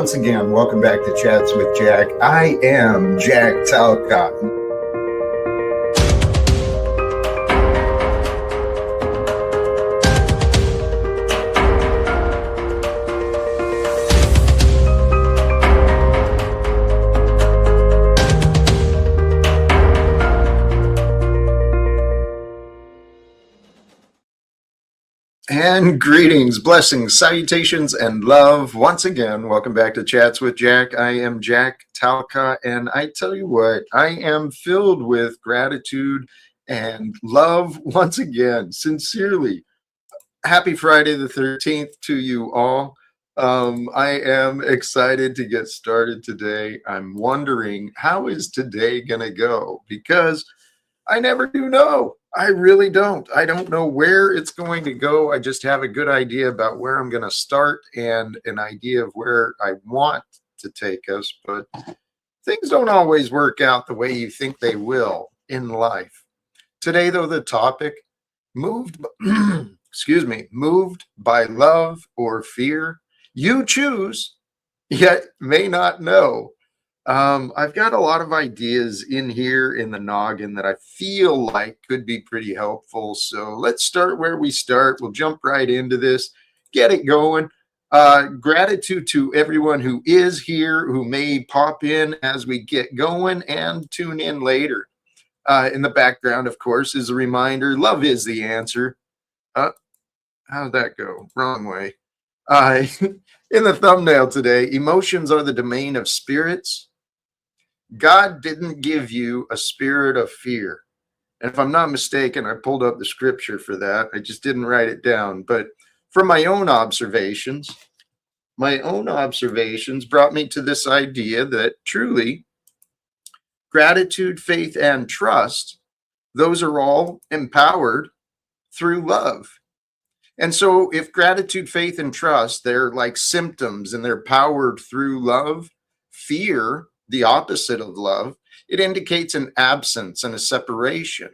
once again, welcome back to Chats with Jack. I am Jack Talcott. And greetings, blessings, salutations, and love. Once again, welcome back to Chats with Jack. I am Jack Talcott, and I tell you what, I am filled with gratitude and love once again, sincerely. Happy Friday the 13th to you all. I am excited to get started today. I'm wondering, how is today going to go? Because I never do know. I really don't. I don't know where it's going to go. I just have a good idea about where I'm going to start and an idea of where I want to take us. But things don't always work out the way you think they will in life. Today, though, the topic, moved by love or fear. You choose, yet may not know. I've got a lot of ideas in here in the noggin that I feel like could be pretty helpful. So let's start where we start. We'll jump right into this, get it going. Gratitude to everyone who is here, who may pop in as we get going and tune in later. In the background, of course, is a reminder, love is the answer. How'd that go? Wrong way. In the thumbnail today, emotions are the domain of spirits. God didn't give you a spirit of fear. And if I'm not mistaken, I pulled up the scripture for that. I just didn't write it down. But from my own observations brought me to this idea that truly gratitude, faith, and trust, those are all empowered through love. And so if gratitude, faith, and trust, they're like symptoms and they're powered through love, fear, the opposite of love, it indicates an absence and a separation.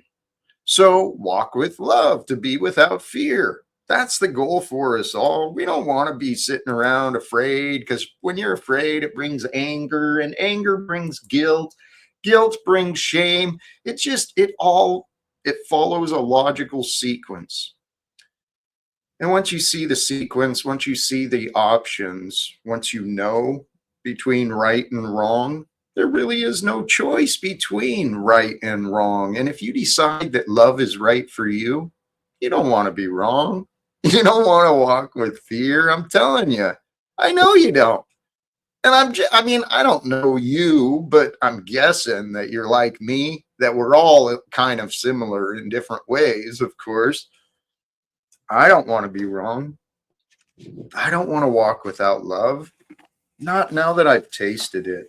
So walk with love, to be without fear. That's the goal for us all. We don't want to be sitting around afraid, because when you're afraid, it brings anger, and anger brings guilt. Guilt brings shame. It follows a logical sequence. And once you see the sequence, once you see the options, once you know between right and wrong, there really is no choice between right and wrong. And if you decide that love is right for you, you don't want to be wrong. You don't want to walk with fear. I'm telling you, I know you don't. And I don't know you, but I'm guessing that you're like me, that we're all kind of similar in different ways, of course. I don't want to be wrong. I don't want to walk without love. Not now that I've tasted it.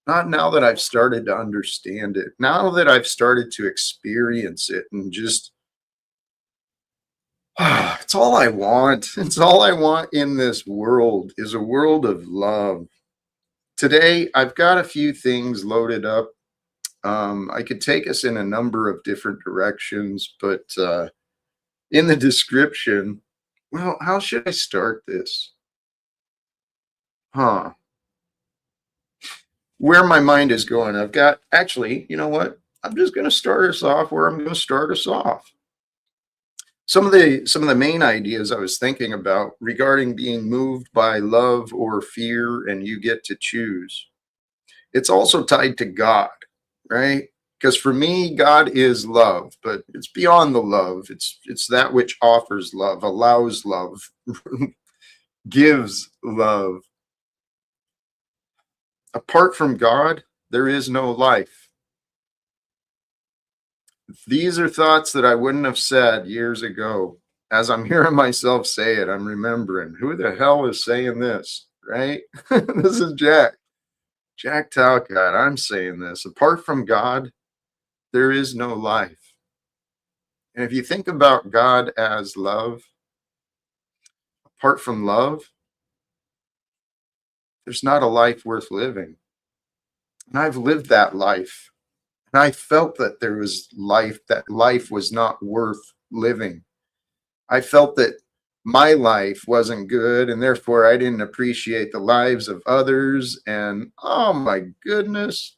Not now that I've started to understand it. Now that I've started to experience it and just, it's all I want. It's all I want in this world is a world of love. Today, I've got a few things loaded up. I could take us in a number of different directions, but in the description, well, how should I start this? Where my mind is going, I've got, actually, you know what? I'm just going to start us off where I'm going to start us off. Some of the main ideas I was thinking about regarding being moved by love or fear, and you get to choose. It's also tied to God, right? Because for me, God is love, but it's beyond the love. It's that which offers love, allows love, gives love. Apart from God, there is no life. These are thoughts that I wouldn't have said years ago. As I'm hearing myself say it, I'm remembering, who the hell is saying this, right? This is Jack Talcott. I'm saying this. Apart from God, there is no life. And if you think about God as love, apart from love, there's not a life worth living. And I've lived that life. And I felt that there was life, that life was not worth living. I felt that my life wasn't good, and therefore I didn't appreciate the lives of others. And oh my goodness,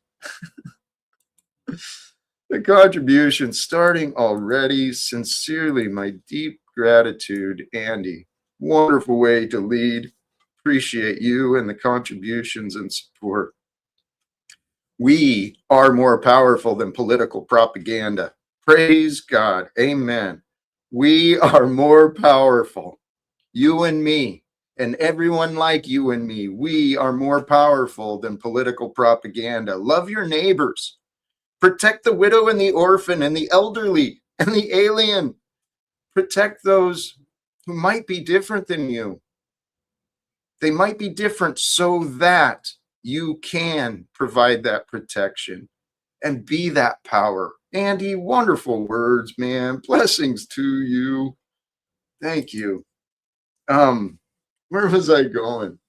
the contribution starting already. Sincerely, my deep gratitude, Andy. Wonderful way to lead. Appreciate you and the contributions and support. We are more powerful than political propaganda. Praise God. Amen. We are more powerful. You and me, and everyone like you and me, we are more powerful than political propaganda. Love your neighbors. Protect the widow and the orphan and the elderly and the alien. Protect those who might be different than you. They might be different so that you can provide that protection and be that power. Andy, wonderful words, man. Blessings to you. Thank you. Where was I going?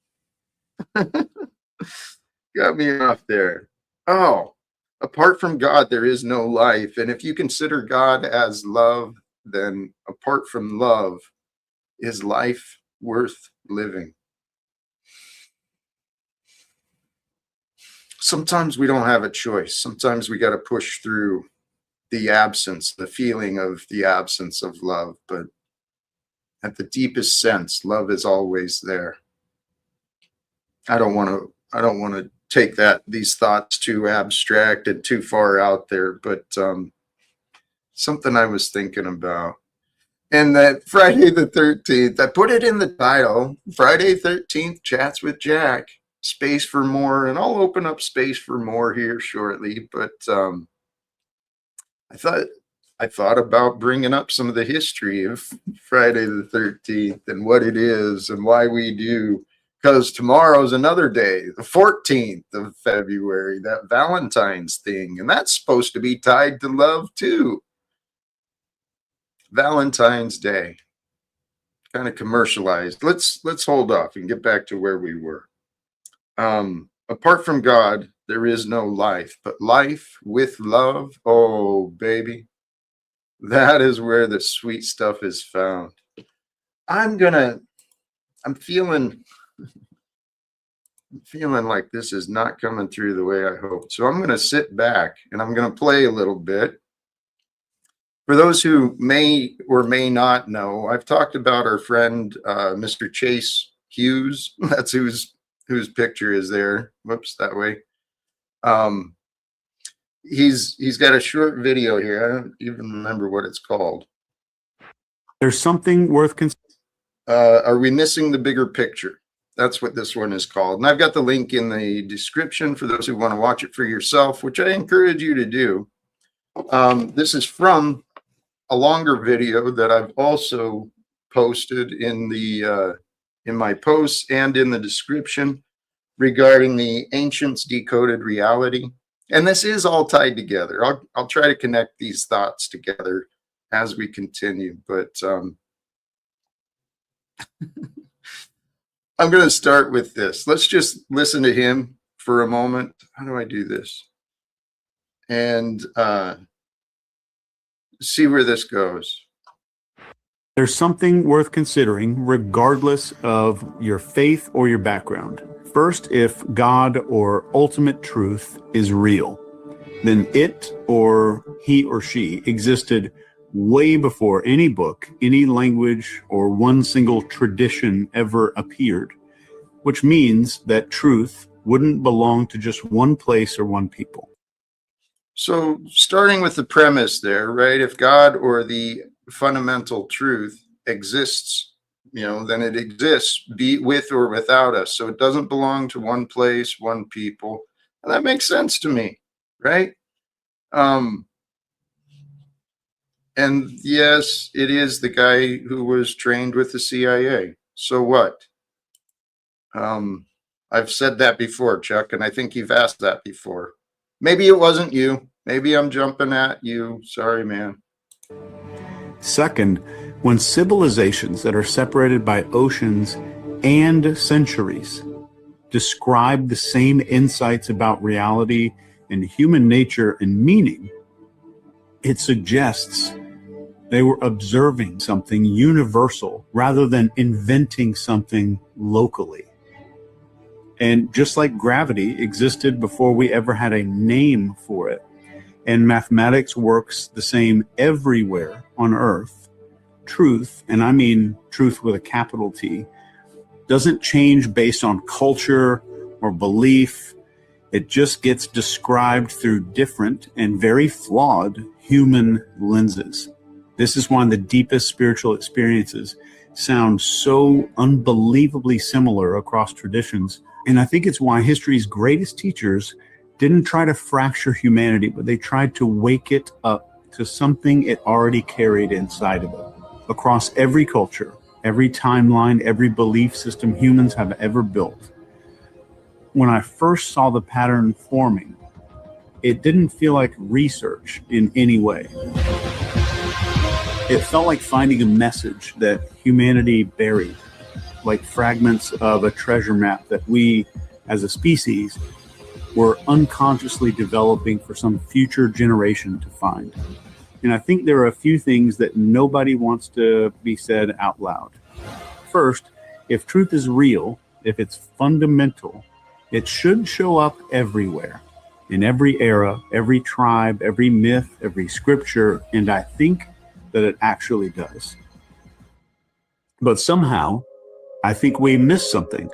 Got me off there. Oh, apart from God, there is no life. And if you consider God as love, then apart from love, is life worth living? Sometimes we don't have a choice. Sometimes we got to push through the absence, the feeling of the absence of love. But at the deepest sense, love is always there. I don't want to take these thoughts too abstract and too far out there, but something I was thinking about. And that Friday the 13th, I put it in the title, Friday 13th Chats with Jack, space for more, and I'll open up space for more here shortly, but I thought about bringing up some of the history of Friday the 13th and what it is and why we do, because tomorrow's another day, the 14th of February, that Valentine's thing, and that's supposed to be tied to love too. Valentine's Day, kind of commercialized. Let's hold off and get back to where we were. Apart from God, there is no life, but life with love, oh baby, that is where the sweet stuff is found. I'm feeling like this is not coming through the way I hoped. So I'm going to sit back and I'm going to play a little bit. For those who may or may not know, I've talked about our friend, Mr. Chase Hughes. That's whose picture is there. Whoops, that way. He's got a short video here. I don't even remember what it's called. There's something worth considering. Are we missing the bigger picture? That's what this one is called. And I've got the link in the description for those who want to watch it for yourself, which I encourage you to do. This is from a longer video that I've also posted in the in my posts and in the description regarding the ancients' decoded reality. And this is all tied together. I'll try to connect these thoughts together as we continue, but I'm going to start with this. Let's just listen to him for a moment. How do I do this? And see where this goes. There's something worth considering regardless of your faith or your background. First, if God or ultimate truth is real, then it or he or she existed way before any book, any language, or one single tradition ever appeared, which means that truth wouldn't belong to just one place or one people. So starting with the premise there, right? If God or the fundamental truth exists, then it exists, be with or without us. So it doesn't belong to one place, one people. And that makes sense to me, right? And yes, it is the guy who was trained with the CIA. So what? I've said that before, Chuck, and I think you've asked that before. Maybe it wasn't you. Maybe I'm jumping at you. Sorry, man. Second, when civilizations that are separated by oceans and centuries describe the same insights about reality and human nature and meaning, it suggests They were observing something universal rather than inventing something locally. And just like gravity existed before we ever had a name for it, and mathematics works the same everywhere on Earth, truth, and I mean truth with a capital T, doesn't change based on culture or belief. It just gets described through different and very flawed human lenses. This is why the deepest spiritual experiences sound so unbelievably similar across traditions. And I think it's why history's greatest teachers didn't try to fracture humanity, but they tried to wake it up to something it already carried inside of it. Across every culture, every timeline, every belief system humans have ever built. When I first saw the pattern forming, it didn't feel like research in any way. It felt like finding a message that humanity buried, like fragments of a treasure map that we, as a species, were unconsciously developing for some future generation to find. And I think there are a few things that nobody wants to be said out loud. First, if truth is real, if it's fundamental, it should show up everywhere, in every era, every tribe, every myth, every scripture, and I think that it actually does. But somehow, I think we miss something.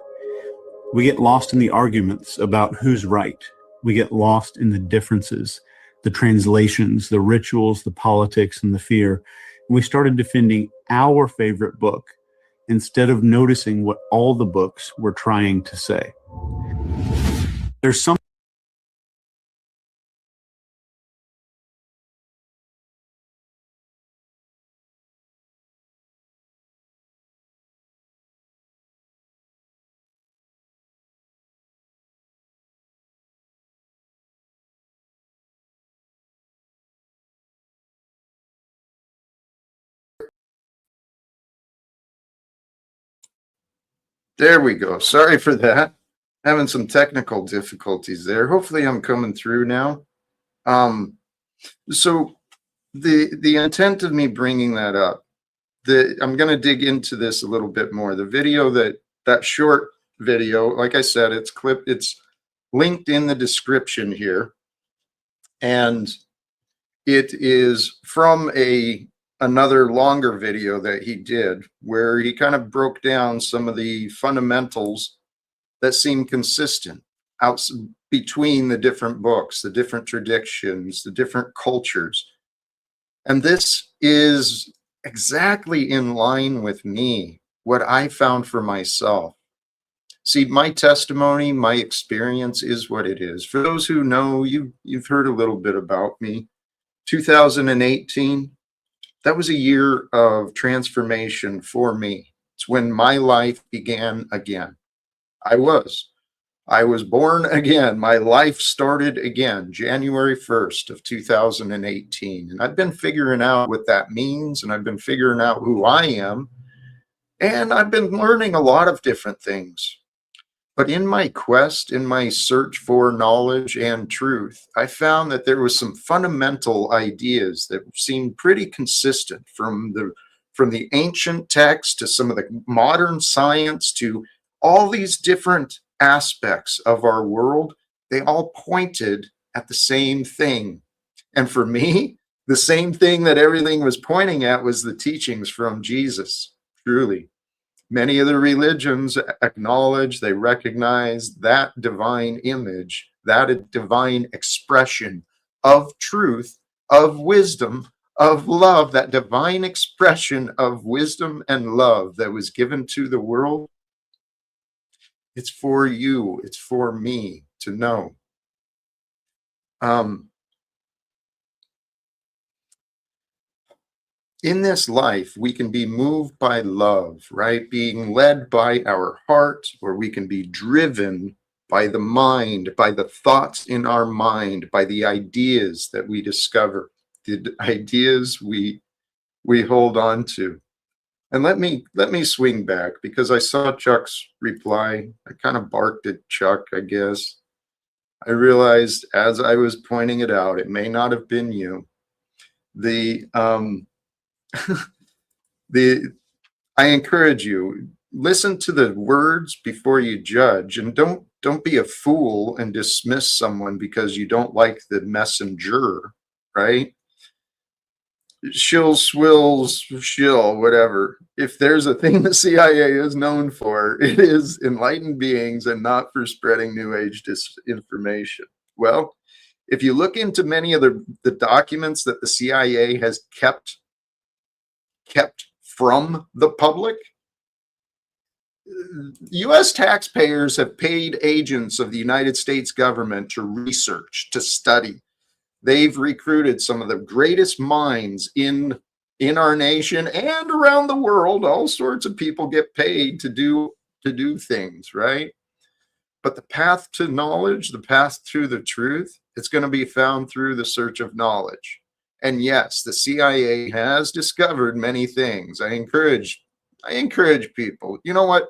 We get lost in the arguments about who's right. We get lost in the differences, the translations, the rituals, the politics, and the fear. And we started defending our favorite book instead of noticing what all the books were trying to say. There's some There we go. Sorry for that. Having some technical difficulties there. Hopefully I'm coming through now. So the intent of me bringing that up, I'm going to dig into this a little bit more. The video that short video, like I said, it's linked in the description here, and it is from another longer video that he did where he kind of broke down some of the fundamentals that seem consistent out between the different books, the different traditions, the different cultures. And this is exactly in line with me, what I found for myself. See, my testimony, my experience is what it is. For those who know, you've heard a little bit about me. 2018, that was a year of transformation for me. It's when my life began again. I was born again. My life started again, January 1st of 2018. And I've been figuring out what that means, and I've been figuring out who I am, and I've been learning a lot of different things. But in my quest, in my search for knowledge and truth, I found that there was some fundamental ideas that seemed pretty consistent from the ancient text to some of the modern science to all these different aspects of our world. They all pointed at the same thing. And for me, the same thing that everything was pointing at was the teachings from Jesus, truly. Many of the religions acknowledge, they recognize that divine image, that divine expression of truth, of wisdom, of love, that divine expression of wisdom and love that was given to the world. It's for you, it's for me to know. In this life, we can be moved by love, right? Being led by our heart, or we can be driven by the mind, by the thoughts in our mind, by the ideas that we discover, the ideas we hold on to. And let me swing back, because I saw Chuck's reply. I kind of barked at Chuck, I guess. I realized as I was pointing it out, it may not have been you. I encourage you, listen to the words before you judge, and don't be a fool and dismiss someone because you don't like the messenger, right? Shill, swills, shill, whatever. If there's a thing the CIA is known for, it is enlightened beings and not for spreading New Age disinformation. Well, if you look into many of the documents that the CIA has kept from the public, U.S. taxpayers have paid agents of the United States government to research, to study. They've recruited some of the greatest minds in our nation and around the world. All sorts of people get paid to do things, right? But the path to knowledge, the path to the truth, it's going to be found through the search of knowledge. And yes, the CIA has discovered many things. I encourage people. You know what?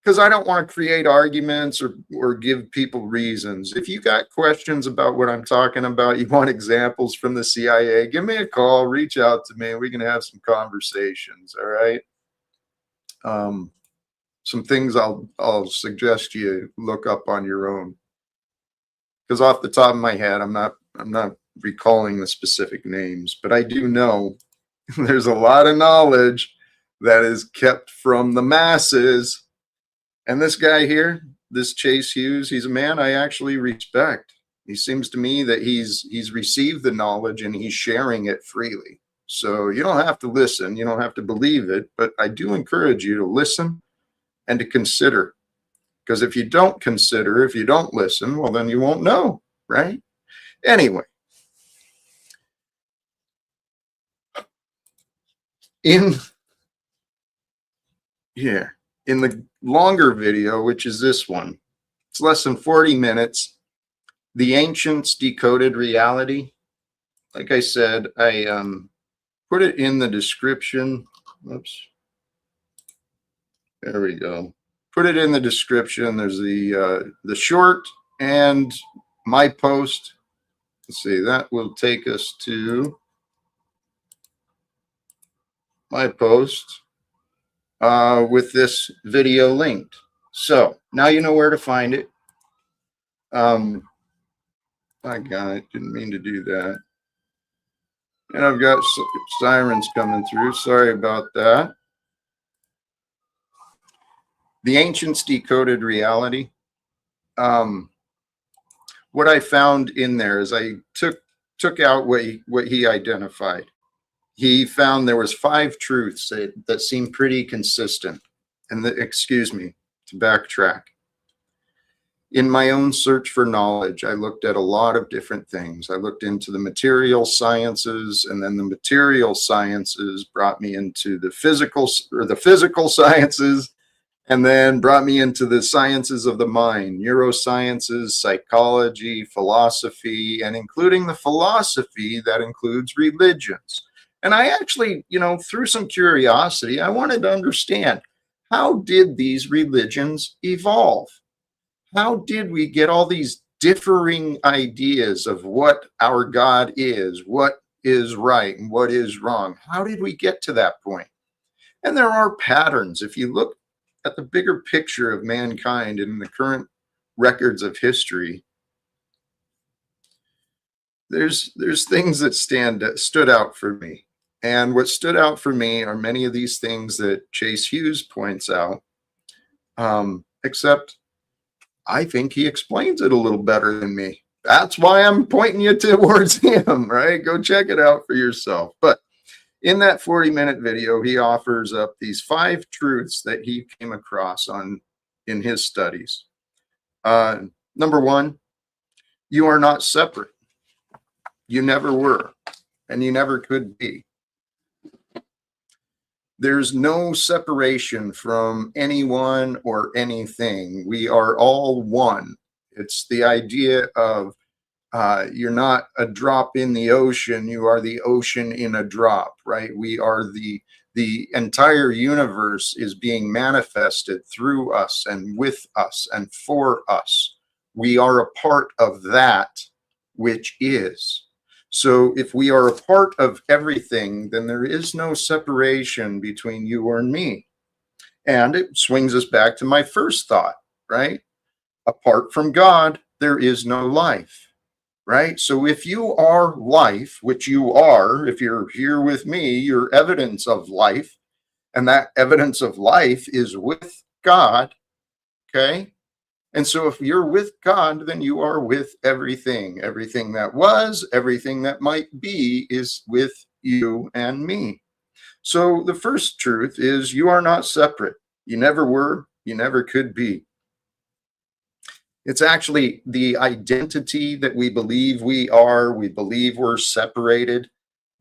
Because I don't want to create arguments or give people reasons. If you got questions about what I'm talking about, you want examples from the CIA, give me a call, reach out to me, and we can have some conversations, all right? Some things I'll suggest you look up on your own. Because off the top of my head, I'm not recalling the specific names, but I do know there's a lot of knowledge that is kept from the masses. And this guy here, this Chase Hughes, he's a man I actually respect. He seems to me that he's received the knowledge and he's sharing it freely. So you don't have to listen, you don't have to believe it, but I do encourage you to listen and to consider. Because if you don't consider, if you don't listen, well, then you won't know, right? Anyway, in the longer video, which is this one, it's less than 40 minutes. The Ancients Decoded Reality. Like I said, I put it in the description. Oops. There we go. Put it in the description. There's the short and my post. Let's see, that will take us to my post with this video linked. So now you know where to find it. My God, didn't mean to do that. And I've got sirens coming through. Sorry about that. The Ancients Decoded Reality. What I found in there is I took out what he identified. He found there was 5 truths that seemed pretty consistent. And excuse me, to backtrack. In my own search for knowledge, I looked at a lot of different things. I looked into the material sciences, and then the material sciences brought me into the physical sciences, and then brought me into the sciences of the mind, neurosciences, psychology, philosophy, and including the philosophy that includes religions. And I actually, through some curiosity, I wanted to understand, how did these religions evolve? How did we get all these differing ideas of what our God is, what is right and what is wrong? How did we get to that point? And there are patterns. If you look at the bigger picture of mankind and the current records of history, there's things that stood out for me. And what stood out for me are many of these things that Chase Hughes points out, except I think he explains it a little better than me. That's why I'm pointing you towards him, right? Go check it out for yourself. But in that 40-minute video, he offers up these 5 truths that he came across in his studies. Number 1, you are not separate. You never were, and you never could be. There's no separation from anyone or anything. We are all one. It's the idea of you're not a drop in the ocean, you are the ocean in a drop, right? We are the entire universe is being manifested through us and with us and for us. We are a part of that which is. So if we are a part of everything, then there is no separation between you and me. And it swings us back to my first thought, right? Apart from God, there is no life, right? So if you are life, which you are, if you're here with me, you're evidence of life, and that evidence of life is with God, okay? And so if you're with God, then you are with everything. Everything that was, everything that might be is with you and me. So the first truth is you are not separate. You never were, you never could be. It's actually the identity that we believe we believe we're separated.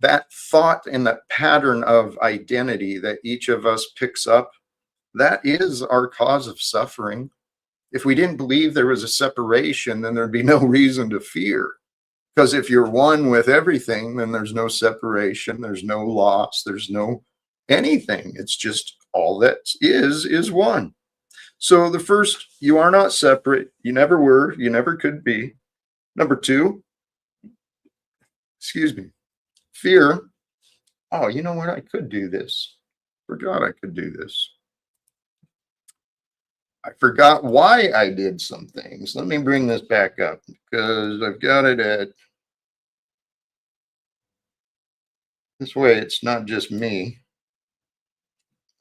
That thought and that pattern of identity that each of us picks up, that is our cause of suffering. If we didn't believe there was a separation, then there'd be no reason to fear. Because if you're one with everything, then there's no separation, there's no loss, there's no anything. It's just all that is one. So the first, you are not separate. You never were. You never could be. Number two, excuse me, fear. Oh, you know what? I could do this. Forgot I could do this. I forgot why I did some things. Let me bring this back up because I've got it at this way. It's not just me.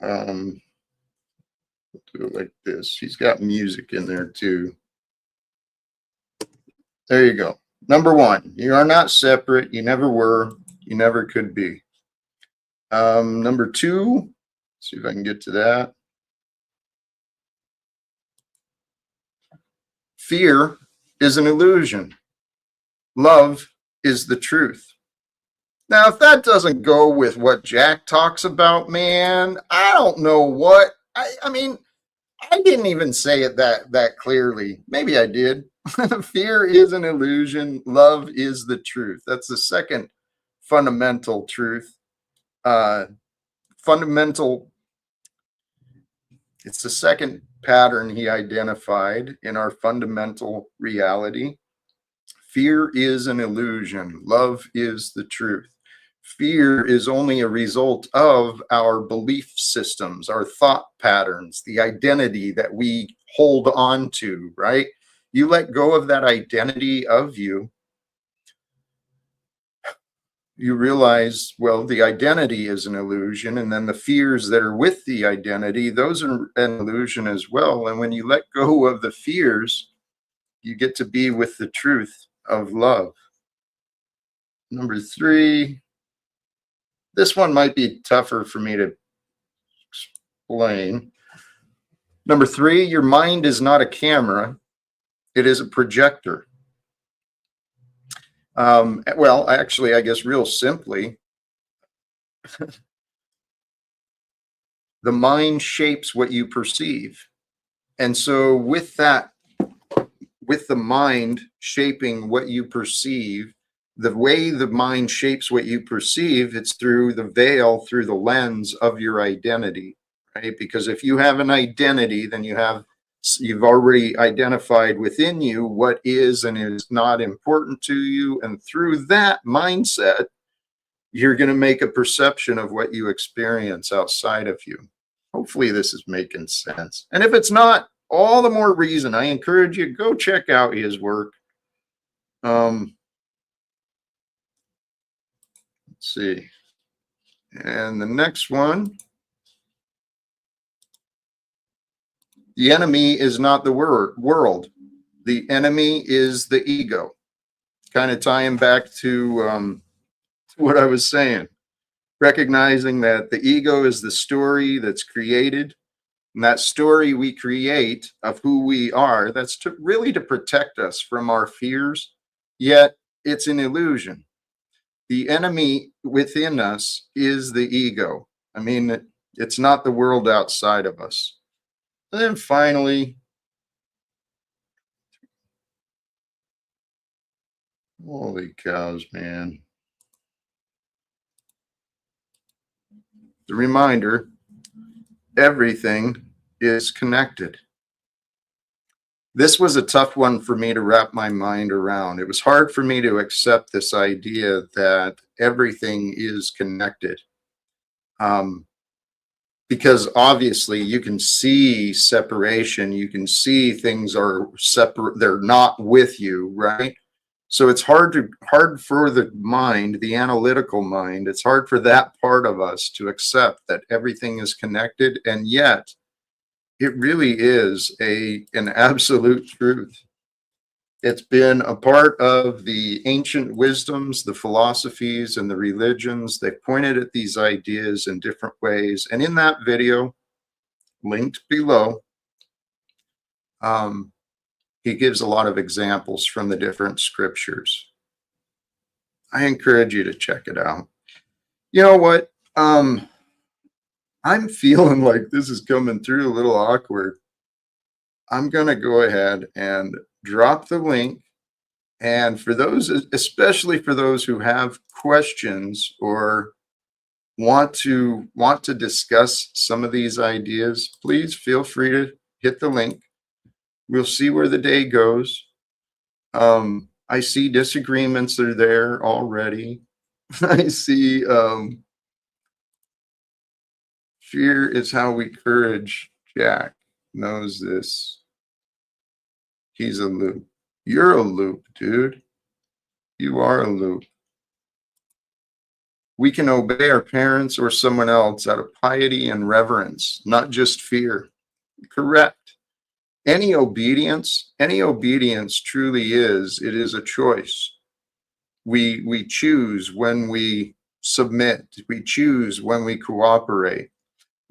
Do it like this. He's got music in there too. There you go. Number one, you are not separate. You never were. You never could be. Number two, see if I can get to that. Fear is an illusion. Love is the truth. Now, if that doesn't go with what Jack talks about, man, I don't know what. I mean, I didn't even say it that clearly. Maybe I did. Fear is an illusion. Love is the truth. That's the second fundamental truth. Fundamental. It's the second pattern he identified in our fundamental reality. Fear is an illusion. Love is the truth. Fear is only a result of our belief systems, our thought patterns, the identity that we hold on to, right? You let go of that identity of you, you realize, well, the identity is an illusion, and then the fears that are with the identity, those are an illusion as well. And when you let go of the fears, you get to be with the truth of love. Number three, this one might be tougher for me to explain. Number three, your mind is not a camera, it is a projector. Well, actually, I guess real simply, the mind shapes what you perceive. And so with that, with the mind shaping what you perceive, the way the mind shapes what you perceive, it's through the veil, through the lens of your identity, right? Because if you have an identity, then you've already identified within you what is and is not important to you. And through that mindset, you're going to make a perception of what you experience outside of you. Hopefully this is making sense. And if it's not, all the more reason I encourage you, go check out his work. Let's see. And the next one, the enemy is not the world. The enemy is the ego. Kind of tying back to what I was saying. Recognizing that the ego is the story that's created. And that story we create of who we are, that's really to protect us from our fears. Yet it's an illusion. The enemy within us is the ego. I mean, it's not the world outside of us. And then finally, holy cows, man. The reminder, everything is connected. This was a tough one for me to wrap my mind around. It was hard for me to accept this idea that everything is connected. Um, because obviously you can see separation, you can see things are separate, they're not with you, right? So it's hard for the mind, the analytical mind, it's hard for that part of us to accept that everything is connected, and yet it really is an absolute truth. It's been a part of the ancient wisdoms, the philosophies, and the religions. They've pointed at these ideas in different ways. And in that video, linked below, um, he gives a lot of examples from the different scriptures. I encourage you to check it out. You know what? I'm feeling like this is coming through a little awkward. I'm going to go ahead and drop the link. And for those, especially for those who have questions or want to discuss some of these ideas, please feel free to hit the link. We'll see where the day goes. I see disagreements are there already. I see fear is how we courage. Jack knows this. He's a loop. You're a loop, dude. You are a loop. We can obey our parents or someone else out of piety and reverence, not just fear. Correct. Any obedience truly it is a choice. We choose when we submit, we choose when we cooperate.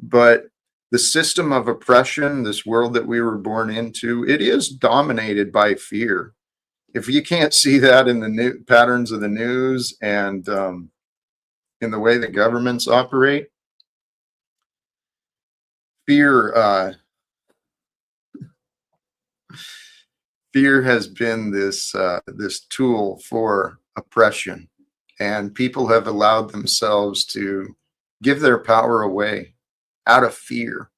But the system of oppression, this world that we were born into, it is dominated by fear. If you can't see that in the new patterns of the news and in the way that governments operate, fear fear has been this tool for oppression, and people have allowed themselves to give their power away out of fear.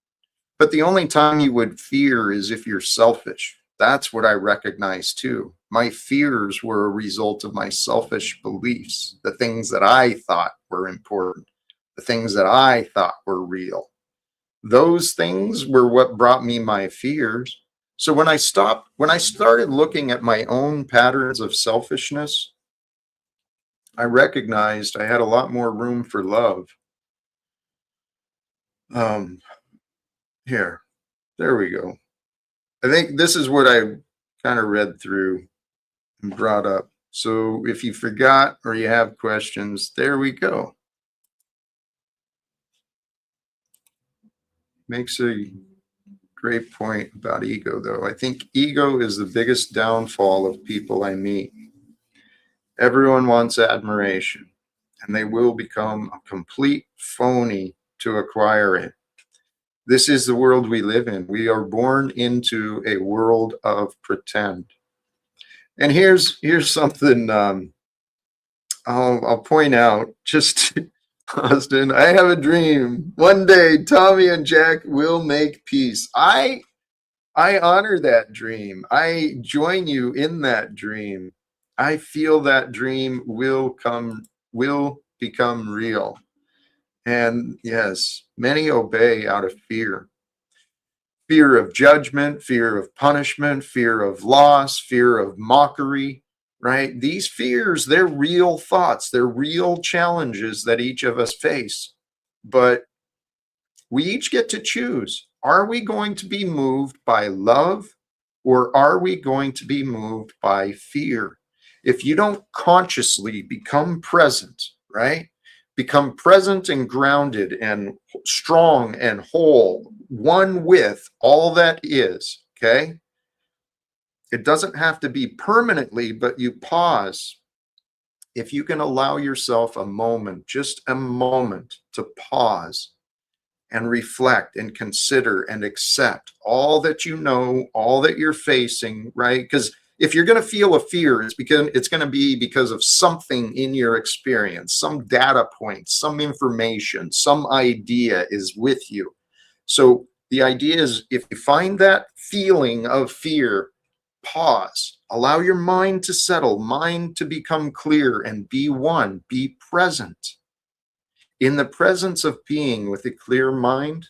But the only time you would fear is if you're selfish. That's what I recognize too. My fears were a result of my selfish beliefs, the things that I thought were important, the things that I thought were real. Those things were what brought me my fears. So when I started looking at my own patterns of selfishness, I recognized I had a lot more room for love. Here, there we go. I think this is what I kind of read through and brought up. So if you forgot or you have questions, there we go. Makes a great point about ego, though. I think ego is the biggest downfall of people I meet. Everyone wants admiration, and they will become a complete phony to acquire it. This is the world we live in. We are born into a world of pretend. And here's something I'll point out. Just Austin, I have a dream. One day, Tommy and Jack will make peace. I honor that dream. I join you in that dream. I feel that dream will become real. And yes, many obey out of fear. Fear of judgment, fear of punishment, fear of loss, fear of mockery, right? These fears, they're real thoughts. They're real challenges that each of us face. But we each get to choose. Are we going to be moved by love, or are we going to be moved by fear? If you don't consciously become present, right? Become present and grounded and strong and whole, one with all that is, okay? It doesn't have to be permanently, but you pause. If you can allow yourself a moment, just a moment to pause and reflect and consider and accept all that you know, all that you're facing, right? Because if you're going to feel a fear, it's going to be because of something in your experience, some data point, some information, some idea is with you. So the idea is, if you find that feeling of fear, Pause. Allow your mind to settle, mind to become clear, and be one. Be present. In the presence of being with a clear mind,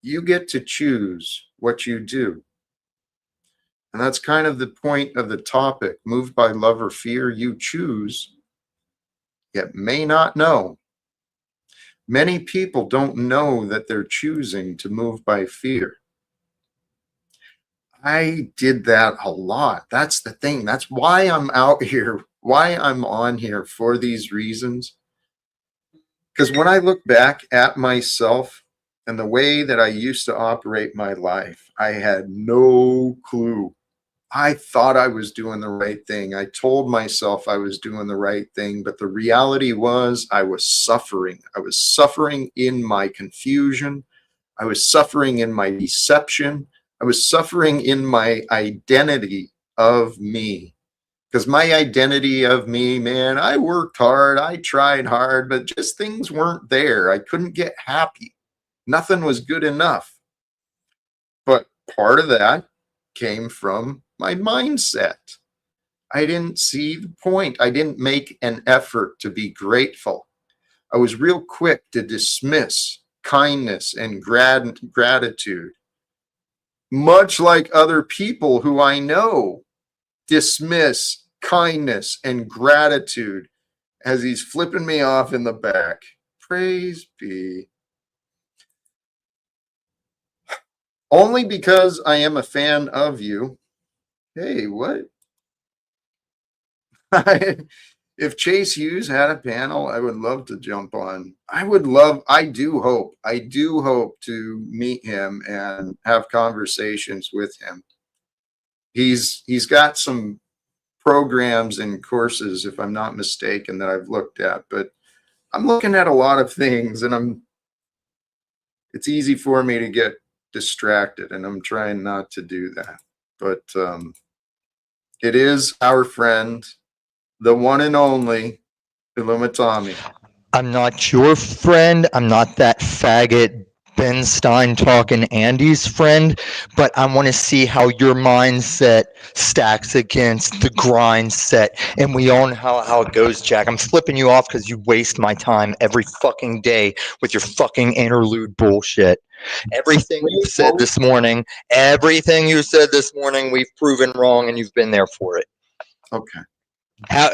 you get to choose what you do. And that's kind of the point of the topic. Moved by love or fear, you choose, yet may not know. Many people don't know that they're choosing to move by fear. I did that a lot. That's the thing. That's why I'm out here, why I'm on here, for these reasons. Because when I look back at myself and the way that I used to operate my life, I had no clue. I thought I was doing the right thing. I told myself I was doing the right thing, but the reality was I was suffering. I was suffering in my confusion. I was suffering in my deception. I was suffering in my identity of me. Because my identity of me, man, I worked hard, I tried hard, but just things weren't there. I couldn't get happy. Nothing was good enough. But part of that came from my mindset. I didn't see the point. I didn't make an effort to be grateful. I was real quick to dismiss kindness and gratitude, much like other people who I know dismiss kindness and gratitude as he's flipping me off in the back. Praise be. Only because I am a fan of you. Hey, what? If Chase Hughes had a panel, I would love to jump on. I do hope to meet him and have conversations with him. He's got some programs and courses, if I'm not mistaken, that I've looked at, but I'm looking at a lot of things and it's easy for me to get distracted, and I'm trying not to do that. But it is our friend, the one and only Illumitami. I'm not your friend. I'm not that faggot Ben Stein talking Andy's friend, but I want to see how your mindset stacks against the grind set. And we all know how it goes, Jack. I'm flipping you off because you waste my time every fucking day with your fucking interlude bullshit. Everything you said this morning, we've proven wrong, and you've been there for it. Okay.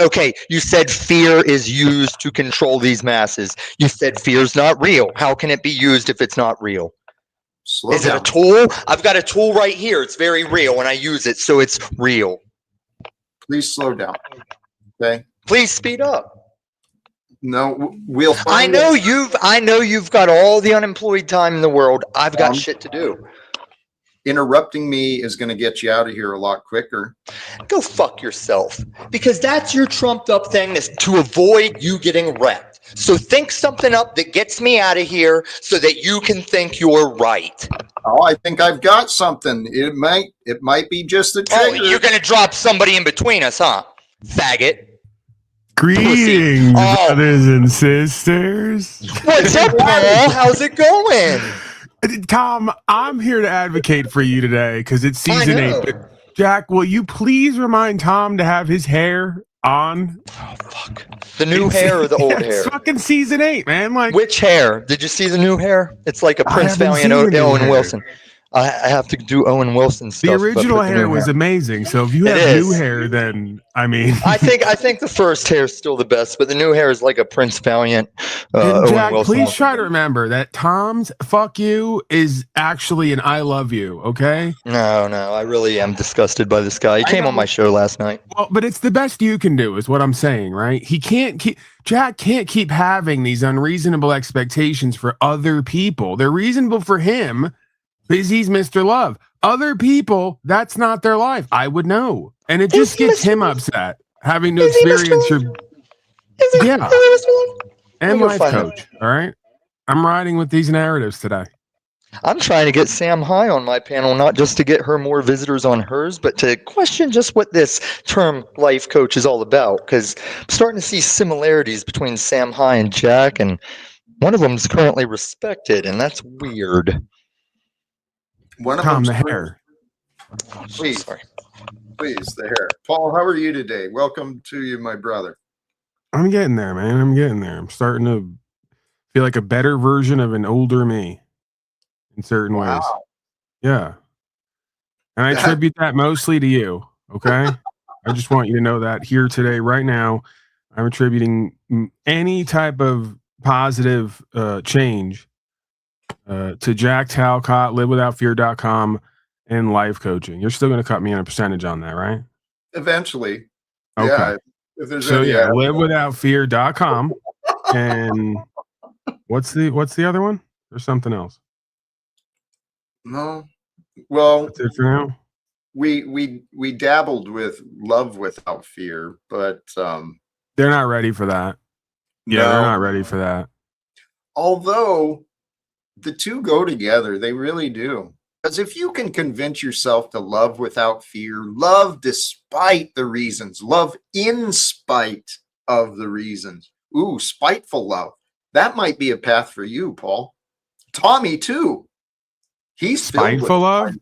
Okay, you said fear is used to control these masses. You said fear's not real. How can it be used if it's not real? Is it a tool? I've got a tool right here. It's very real, and I use it, so it's real. Please slow down. Okay. Please speed up. No, we'll find I know you've got all the unemployed time in the world. I've got shit to do. Interrupting me is going to get you out of here a lot quicker. Go fuck yourself. Because that's your trumped up thing, is to avoid you getting wrecked. So think something up that gets me out of here so that you can think you're right. Oh, I think I've got something. It might be just a trigger. Oh, you're going to drop somebody in between us, huh? Faggot. Greetings, brothers and sisters. What's up, Paul? How's it going? Tom, I'm here to advocate for you today because it's season 8. Jack, will you please remind Tom to have his hair on? Oh, fuck. The new hair or the old hair? It's fucking season 8, man. Like, which hair? Did you see the new hair? It's like a Prince Valiant Owen Wilson. I have to do Owen Wilson stuff. The original hair was amazing. So if you have new hair, then I mean, I think the first hair is still the best, but the new hair is like a Prince Valiant. And Jack, please try to remember that Tom's "fuck you" is actually an "I love you." Okay? No, I really am disgusted by this guy. He came on my show last night. Well, but it's the best you can do, is what I'm saying, right? Jack can't keep having these unreasonable expectations for other people. They're reasonable for him, because he's Mr. Love. Other people, that's not their life. I would know. And it just gets him upset having to experience your... Yeah. And life coach, all right? I'm riding with these narratives today. I'm trying to get Sam High on my panel, not just to get her more visitors on hers, but to question just what this term life coach is all about. Because I'm starting to see similarities between Sam High and Jack, and one of them is currently respected, and that's weird. One of Tom, them's the hair. Please, Sorry. please, there. Paul, how are you today? Welcome to you, my brother. I'm getting there, man. I'm getting there. I'm starting to feel like a better version of an older me in certain ways. Wow. Yeah. And I That, attribute that mostly to you. Okay. I just want you to know that here today, right now, I'm attributing any type of positive change to Jack Talcott, livewithoutfear.com, and life coaching. You're still going to cut me in a percentage on that, right? eventually. Okay. Yeah. If there's So any yeah, livewithoutfear.com. And what's the other one? There's something else. No. Well, That's it for now. we dabbled with love without fear, but They're not ready for that. Yeah, no. they're not ready for that. Although the two go together, they really do. Because if you can convince yourself to love without fear, love despite the reasons, love in spite of the reasons. Ooh, spiteful love. That might be a path for you, Paul. Tommy, too. He's filled with Spiteful love?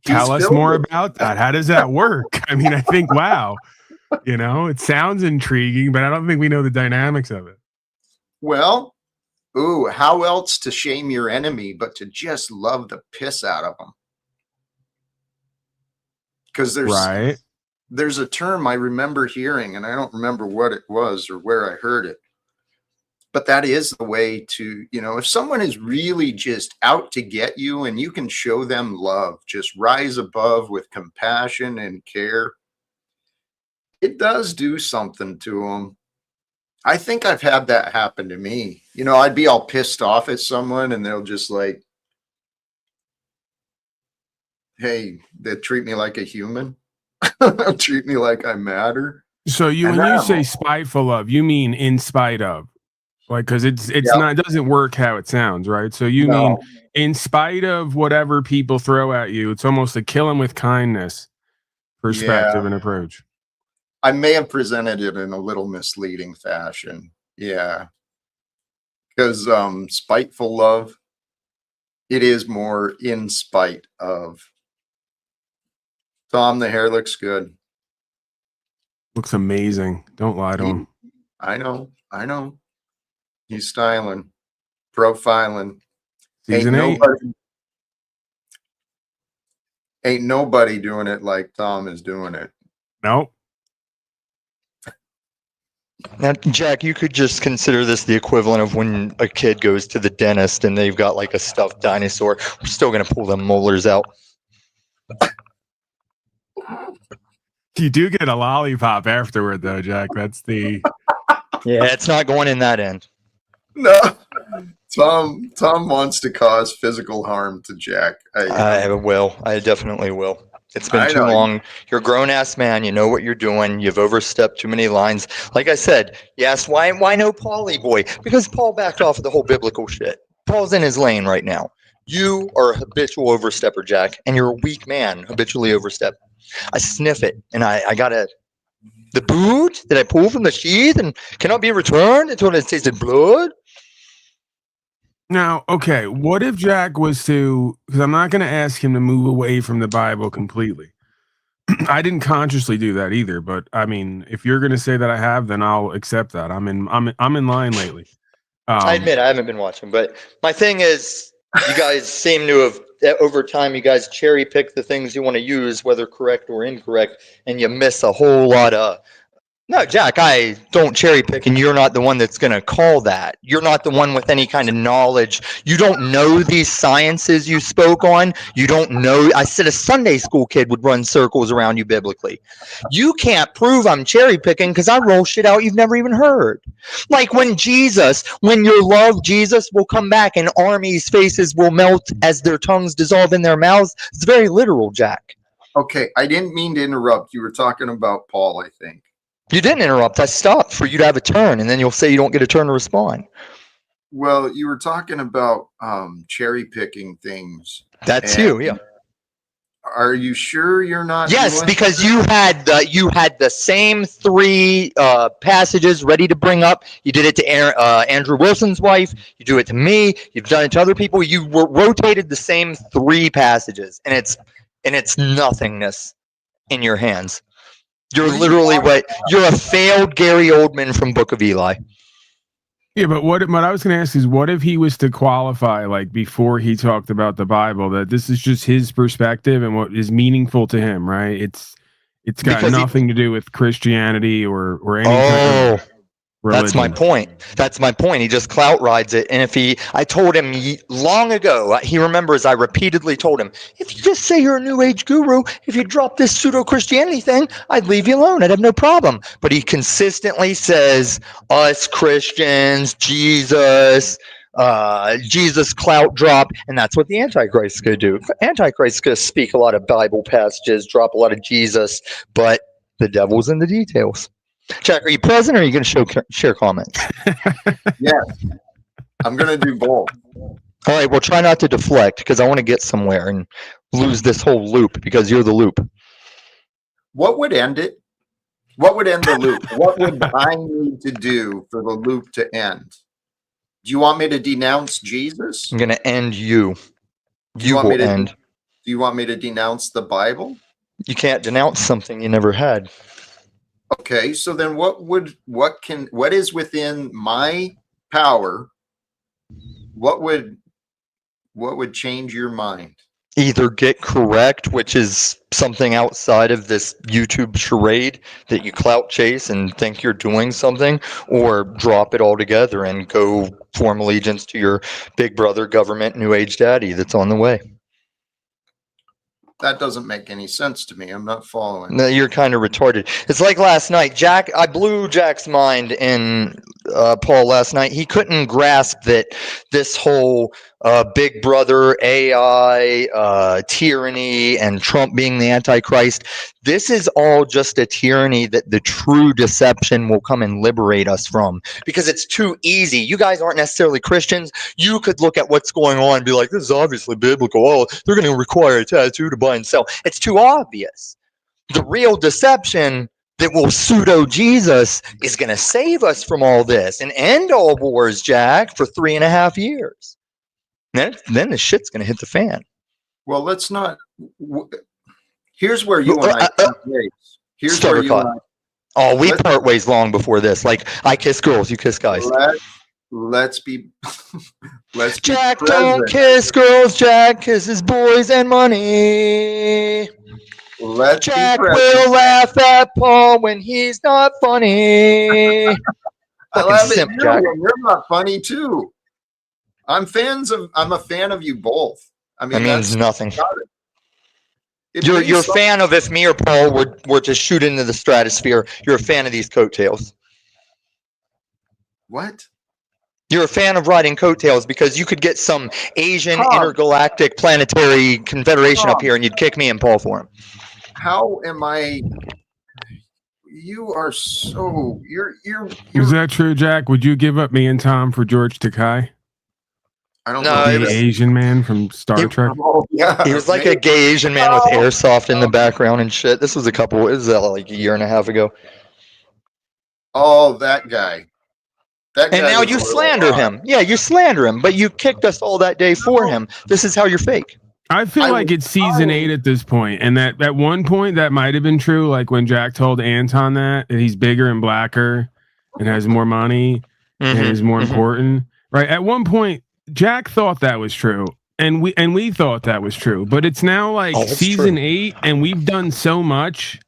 Tell us more about that. How does that work? I mean, I think, wow, it sounds intriguing, but I don't think we know the dynamics of it. Well, ooh, how else to shame your enemy but to just love the piss out of them? Because there's a term I remember hearing, and I don't remember what it was or where I heard it. But that is the way to, if someone is really just out to get you and you can show them love, just rise above with compassion and care, it does do something to them. I think I've had that happen to me. I'd be all pissed off at someone and they'll just like, hey, they treat me like a human. Treat me like I matter. So when you say spiteful love, you mean in spite of, like, because it's not, it doesn't work how it sounds, right? So you mean in spite of whatever people throw at you, it's almost a kill 'em with kindness perspective and approach. I may have presented it in a little misleading fashion. Yeah. Because spiteful love, it is more in spite of. Tom, the hair looks good. Looks amazing. Don't lie to him. I know. He's styling, profiling. Season 8. Ain't nobody doing it like Tom is doing it. Nope. Now, Jack, you could just consider this the equivalent of when a kid goes to the dentist and they've got like a stuffed dinosaur. We're still going to pull them molars out. You do get a lollipop afterward, though, Jack. That's the... Yeah, it's not going in that end. No. Tom wants to cause physical harm to Jack. I will. I definitely will. It's been too long. You're a grown-ass man. You know what you're doing. You've overstepped too many lines. Like I said, yes, why no Paulie boy? Because Paul backed off of the whole biblical shit. Paul's in his lane right now. You are a habitual overstepper, Jack, and you're a weak man, habitually overstep. I sniff it, and I got the boot that I pull from the sheath and cannot be returned until it tasted blood. Now, okay, what if Jack was to, because I'm not going to ask him to move away from the Bible completely. I didn't consciously do that either, but I mean, if you're going to say that I have, then I'll accept that. I'm in line lately. I admit I haven't been watching, but my thing is, you guys seem to have, over time, you guys cherry pick the things you want to use, whether correct or incorrect, and you miss a whole lot of. No, Jack, I don't cherry pick, and you're not the one that's going to call that. You're not the one with any kind of knowledge. You don't know these sciences you spoke on. You don't know. I said a Sunday school kid would run circles around you biblically. You can't prove I'm cherry picking because I roll shit out you've never even heard. Like when your love Jesus will come back and armies' faces will melt as their tongues dissolve in their mouths. It's very literal, Jack. Okay, I didn't mean to interrupt. You were talking about Paul, I think. You didn't interrupt. I stopped for you to have a turn, and then you'll say you don't get a turn to respond. Well, you were talking about cherry picking things. That's you, yeah. Are you sure you're not? Yes, because you had the same three passages ready to bring up. You did it to Andrew Wilson's wife. You do it to me. You've done it to other people. You rotated the same three passages, and it's and it's nothingness in your hands. You're What are you literally talking you're a failed Gary Oldman from Book of Eli. Yeah, but what I was going to ask is, what if he was to qualify, like before he talked about the Bible, that this is just his perspective and what is meaningful to him, right? It's got Because nothing to do with Christianity or any type Oh, of religion. that's my point. That's my point. He just clout rides it. And I told him long ago, he remembers I repeatedly told him, if you just say you're a New Age guru, if you drop this pseudo Christianity thing, I'd leave you alone. I'd have no problem. But he consistently says, us Christians, Jesus clout drop. And that's what the Antichrist is going to do. Antichrist is going to speak a lot of Bible passages, drop a lot of Jesus, but the devil's in the details. Jack, are you present or are you going to share comments? Yes, I'm going to do both. All right, well, try not to deflect because I want to get somewhere and lose this whole loop because you're the loop. What would end it? What would end the loop? What would I need to do for the loop to end? Do you want me to denounce Jesus? I'm going to end you. Do you You want me will to end. Do you want me to denounce the Bible? You can't denounce something you never had. Okay, so then what is within my power? What would change your mind? Either get correct, which is something outside of this YouTube charade that you clout chase and think you're doing something, or drop it altogether and go form allegiance to your big brother government New Age daddy that's on the way. That doesn't make any sense to me. I'm not following. No, you're kind of retarded. It's like last night, I blew Jack's mind in Paul last night. He couldn't grasp that this whole Big Brother, AI, tyranny, and Trump being the Antichrist, this is all just a tyranny that the true deception will come and liberate us from. Because it's too easy. You guys aren't necessarily Christians. You could look at what's going on and be like, this is obviously biblical. Oh, they're going to require a tattoo to buy and sell. It's too obvious. The real deception that will pseudo Jesus is going to save us from all this and end all wars, Jack, for 3.5 years. Then the shit's going to hit the fan. Well, let's not. Here's where you and I part ways. Here's where you and I. Oh, we part ways long before this. Like, I kiss girls, you kiss guys. Let's be. Let's be Jack present. don't kiss girls. Jack kisses boys and money. Let's Jack be present. will laugh at Paul when he's not funny. I Fucking love it. simp, You, Jack. and you're not funny too. I'm a fan of you both. I mean, That means nothing. You're You're a fan of if me or Paul were to shoot into the stratosphere. You're a fan of these coattails. What? You're a fan of riding coattails because you could get some Asian intergalactic planetary confederation up here and you'd kick me and Paul for him. How am I? You are so you're. Is that true, Jack? Would you give up me and Tom for George Takei? I don't No, know. The Asian man from Star Trek. Oh, yeah, He was like a gay Asian man with airsoft in the background and shit. This was like a 1.5 years ago. Oh, that guy. That guy. And now you slander him. Yeah, you slander him, but you kicked us all that day for him. This is how you're fake. I feel like it's season 8 at this point, and that at one point that might have been true, like when Jack told Anton that he's bigger and blacker and has more money and is more important. Right. At one point, Jack thought that was true, and we thought that was true, but it's now like season 8, and we've done so much.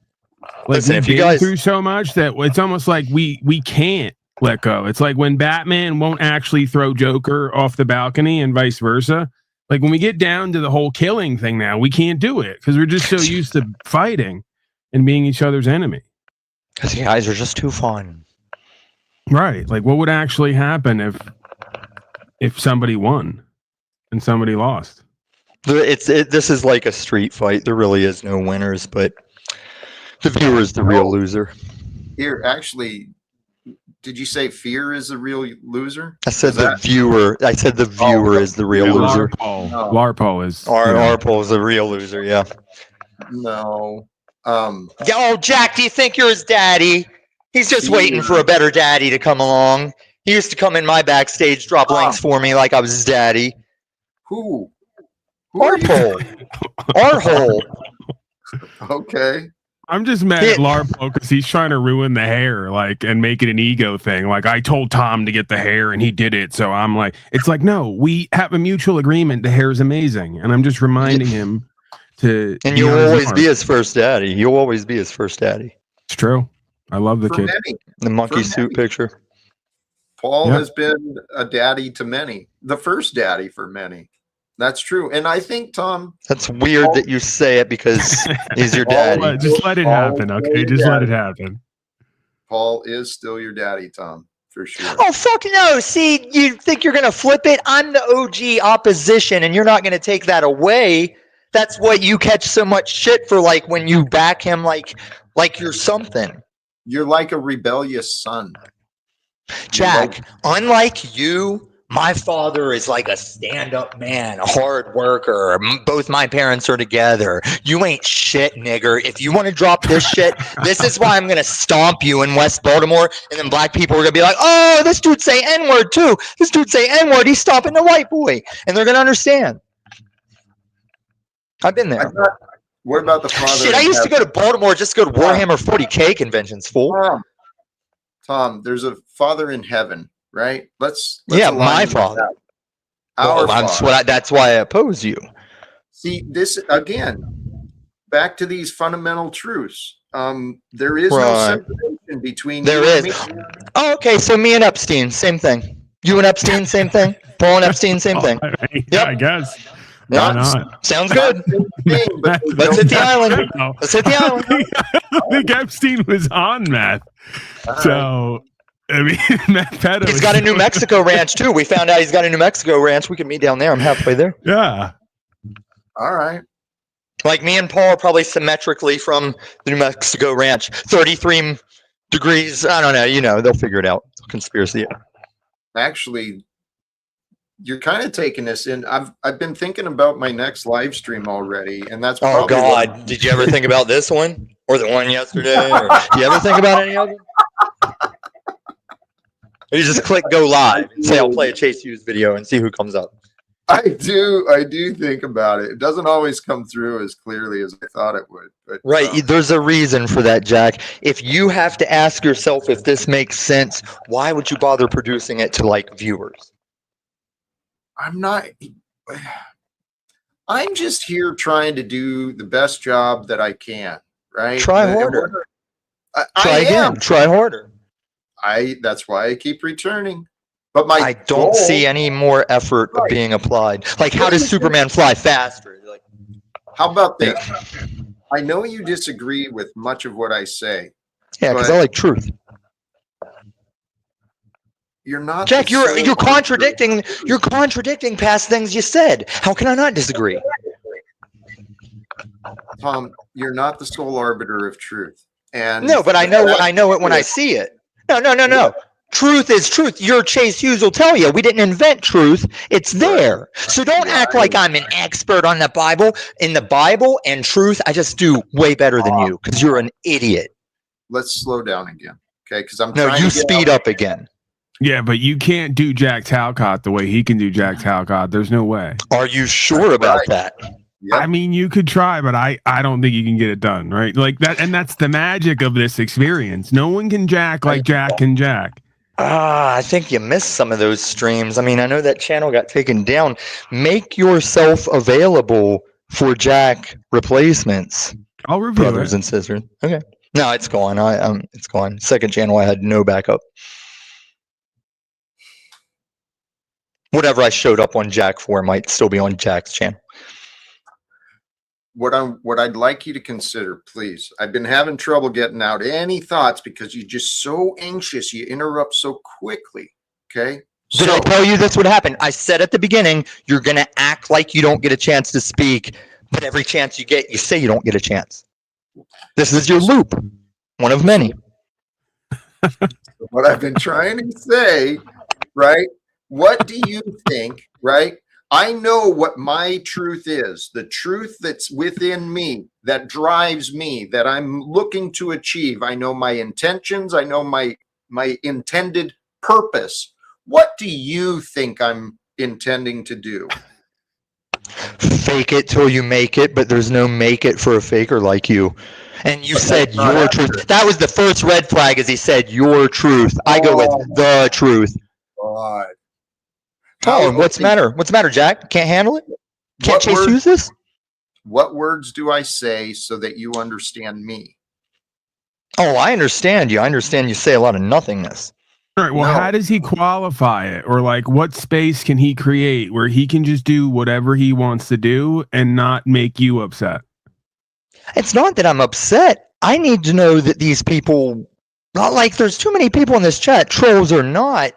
Like, Listen, we've been through so much that it's almost like we can't let go. It's like when Batman won't actually throw Joker off the balcony and vice versa. Like when we get down to the whole killing thing now, we can't do it because we're just so used to fighting and being each other's enemy. Because you guys are just too fun. Right. Like what would actually happen if somebody won and somebody lost? This is like a street fight. There really is no winners, but the viewer is the real loser. Here, actually, did you say fear is the real loser? I said the viewer. I said the viewer is the real loser. Larpol is. Larpol is the real loser. Yeah. No. Yo, Jack, do you think you're his daddy? He's just waiting for a better daddy to come along. He used to come in my backstage, drop links for me like I was his daddy. Who? Who are you? Our hole. Okay. I'm just mad at Larpo because he's trying to ruin the hair, like, and make it an ego thing. Like, I told Tom to get the hair and he did it. So I'm like, it's like, no, we have a mutual agreement. The hair is amazing. And I'm just reminding him to. And you'll always be his first daddy. You'll always be his first daddy. It's true. I love the kid. Many. The monkey suit picture. Paul has been a daddy to many, the first daddy for many. That's true. And I think, Tom. That's weird that you say it because he's your daddy. Just let it happen, okay? Just let it happen. Paul is still your daddy, Tom, for sure. Oh, fuck no. See, you think you're going to flip it? I'm the OG opposition, and you're not going to take that away. That's what you catch so much shit for, like, when you back him like you're something. You're like a rebellious son. Jack, unlike you, my father is like a stand-up man, a hard worker. Both my parents are together. You ain't shit, nigger. If you want to drop this shit, this is why I'm going to stomp you in West Baltimore. And then black people are going to be like, oh, this dude say N-word too. This dude say N-word. He's stomping the white boy. And they're going to understand. I've been there. What about the father? Shit, I used to go to Baltimore just to go to Warhammer 40K conventions, fool. Tom, there's a father in heaven. Right? Let's yeah, my father. That's why I oppose you. See, this again, back to these fundamental truths. There is no separation between you and me. Oh, okay. So me and Epstein, same thing. You and Epstein, same thing. Paul and Epstein, same thing. Yeah, I guess. Why not? Sounds good. Let's hit the island. Let's hit the island. I think Epstein was on meth. So I mean, he's got a New Mexico ranch too. We found out he's got a New Mexico ranch. We can meet down there. I'm halfway there. Yeah. All right. Like me and Paul are probably symmetrically from the New Mexico ranch. 33 degrees. I don't know. You know, they'll figure it out. Conspiracy. Actually, you're kind of taking this in. I've been thinking about my next live stream already, and that's. Oh God! Did you ever think about this one or the one yesterday? Or, do you ever think about any of them? You just click go live and say I'll play a Chase Hughes video and see who comes up. I do think about it. It doesn't always come through as clearly as I thought it would. But, right. There's a reason for that, Jack. If you have to ask yourself if this makes sense, why would you bother producing it to like viewers? I'm just here trying to do the best job that I can, right? Try harder. Try again. Try harder. That's why I keep returning. But I don't see any more effort being applied. Like, how does Superman fly faster? Like, how about this? I know you disagree with much of what I say. Yeah, because I like truth. You're not, Jack. You're contradicting. You're contradicting past things you said. How can I not disagree? Tom, you're not the sole arbiter of truth. And no, but I know it when I see it. No. Truth is truth. Your Chase Hughes will tell you we didn't invent truth. It's there. So don't act like I'm an expert on the Bible. In the Bible and truth, I just do way better than you because you're an idiot. Let's slow down again, okay? Because you speed up again. Yeah, but you can't do Jack Talcott the way he can do Jack Talcott. There's no way. Are you sure about that? Yep. I mean, you could try, but I don't think you can get it done, right? Like that, and that's the magic of this experience. No one can Jack like Jack can Jack. I think you missed some of those streams. I mean, I know that channel got taken down. Make yourself available for Jack replacements. I'll review brothers and sisters. Okay. No, it's gone. It's gone. Second channel, I had no backup. Whatever I showed up on Jack for might still be on Jack's channel. What I'd like you to consider, please. I've been having trouble getting out any thoughts because you're just so anxious. You interrupt so quickly. Okay. Did I tell you this would happen? I said at the beginning, you're going to act like you don't get a chance to speak, but every chance you get, you say you don't get a chance. This is your loop. One of many. What I've been trying to say, right? What do you think, right? I know what my truth is, the truth that's within me, that drives me, that I'm looking to achieve. I know my intentions. I know my intended purpose. What do you think I'm intending to do? fake it till you make it, but there's no make it for a faker like you. And you said that's not your accurate. truth. That was the first red flag, as he said your truth. I go with the truth. God. Oh, and what's the matter? What's the matter, Jack? Can't handle it? Can't Chase use this? What words do I say so that you understand me? Oh, I understand you. I understand you say a lot of nothingness. All right. Well, how does he qualify it? Or like what space can he create where he can just do whatever he wants to do and not make you upset? It's not that I'm upset. I need to know that these people, not like there's too many people in this chat, trolls or not,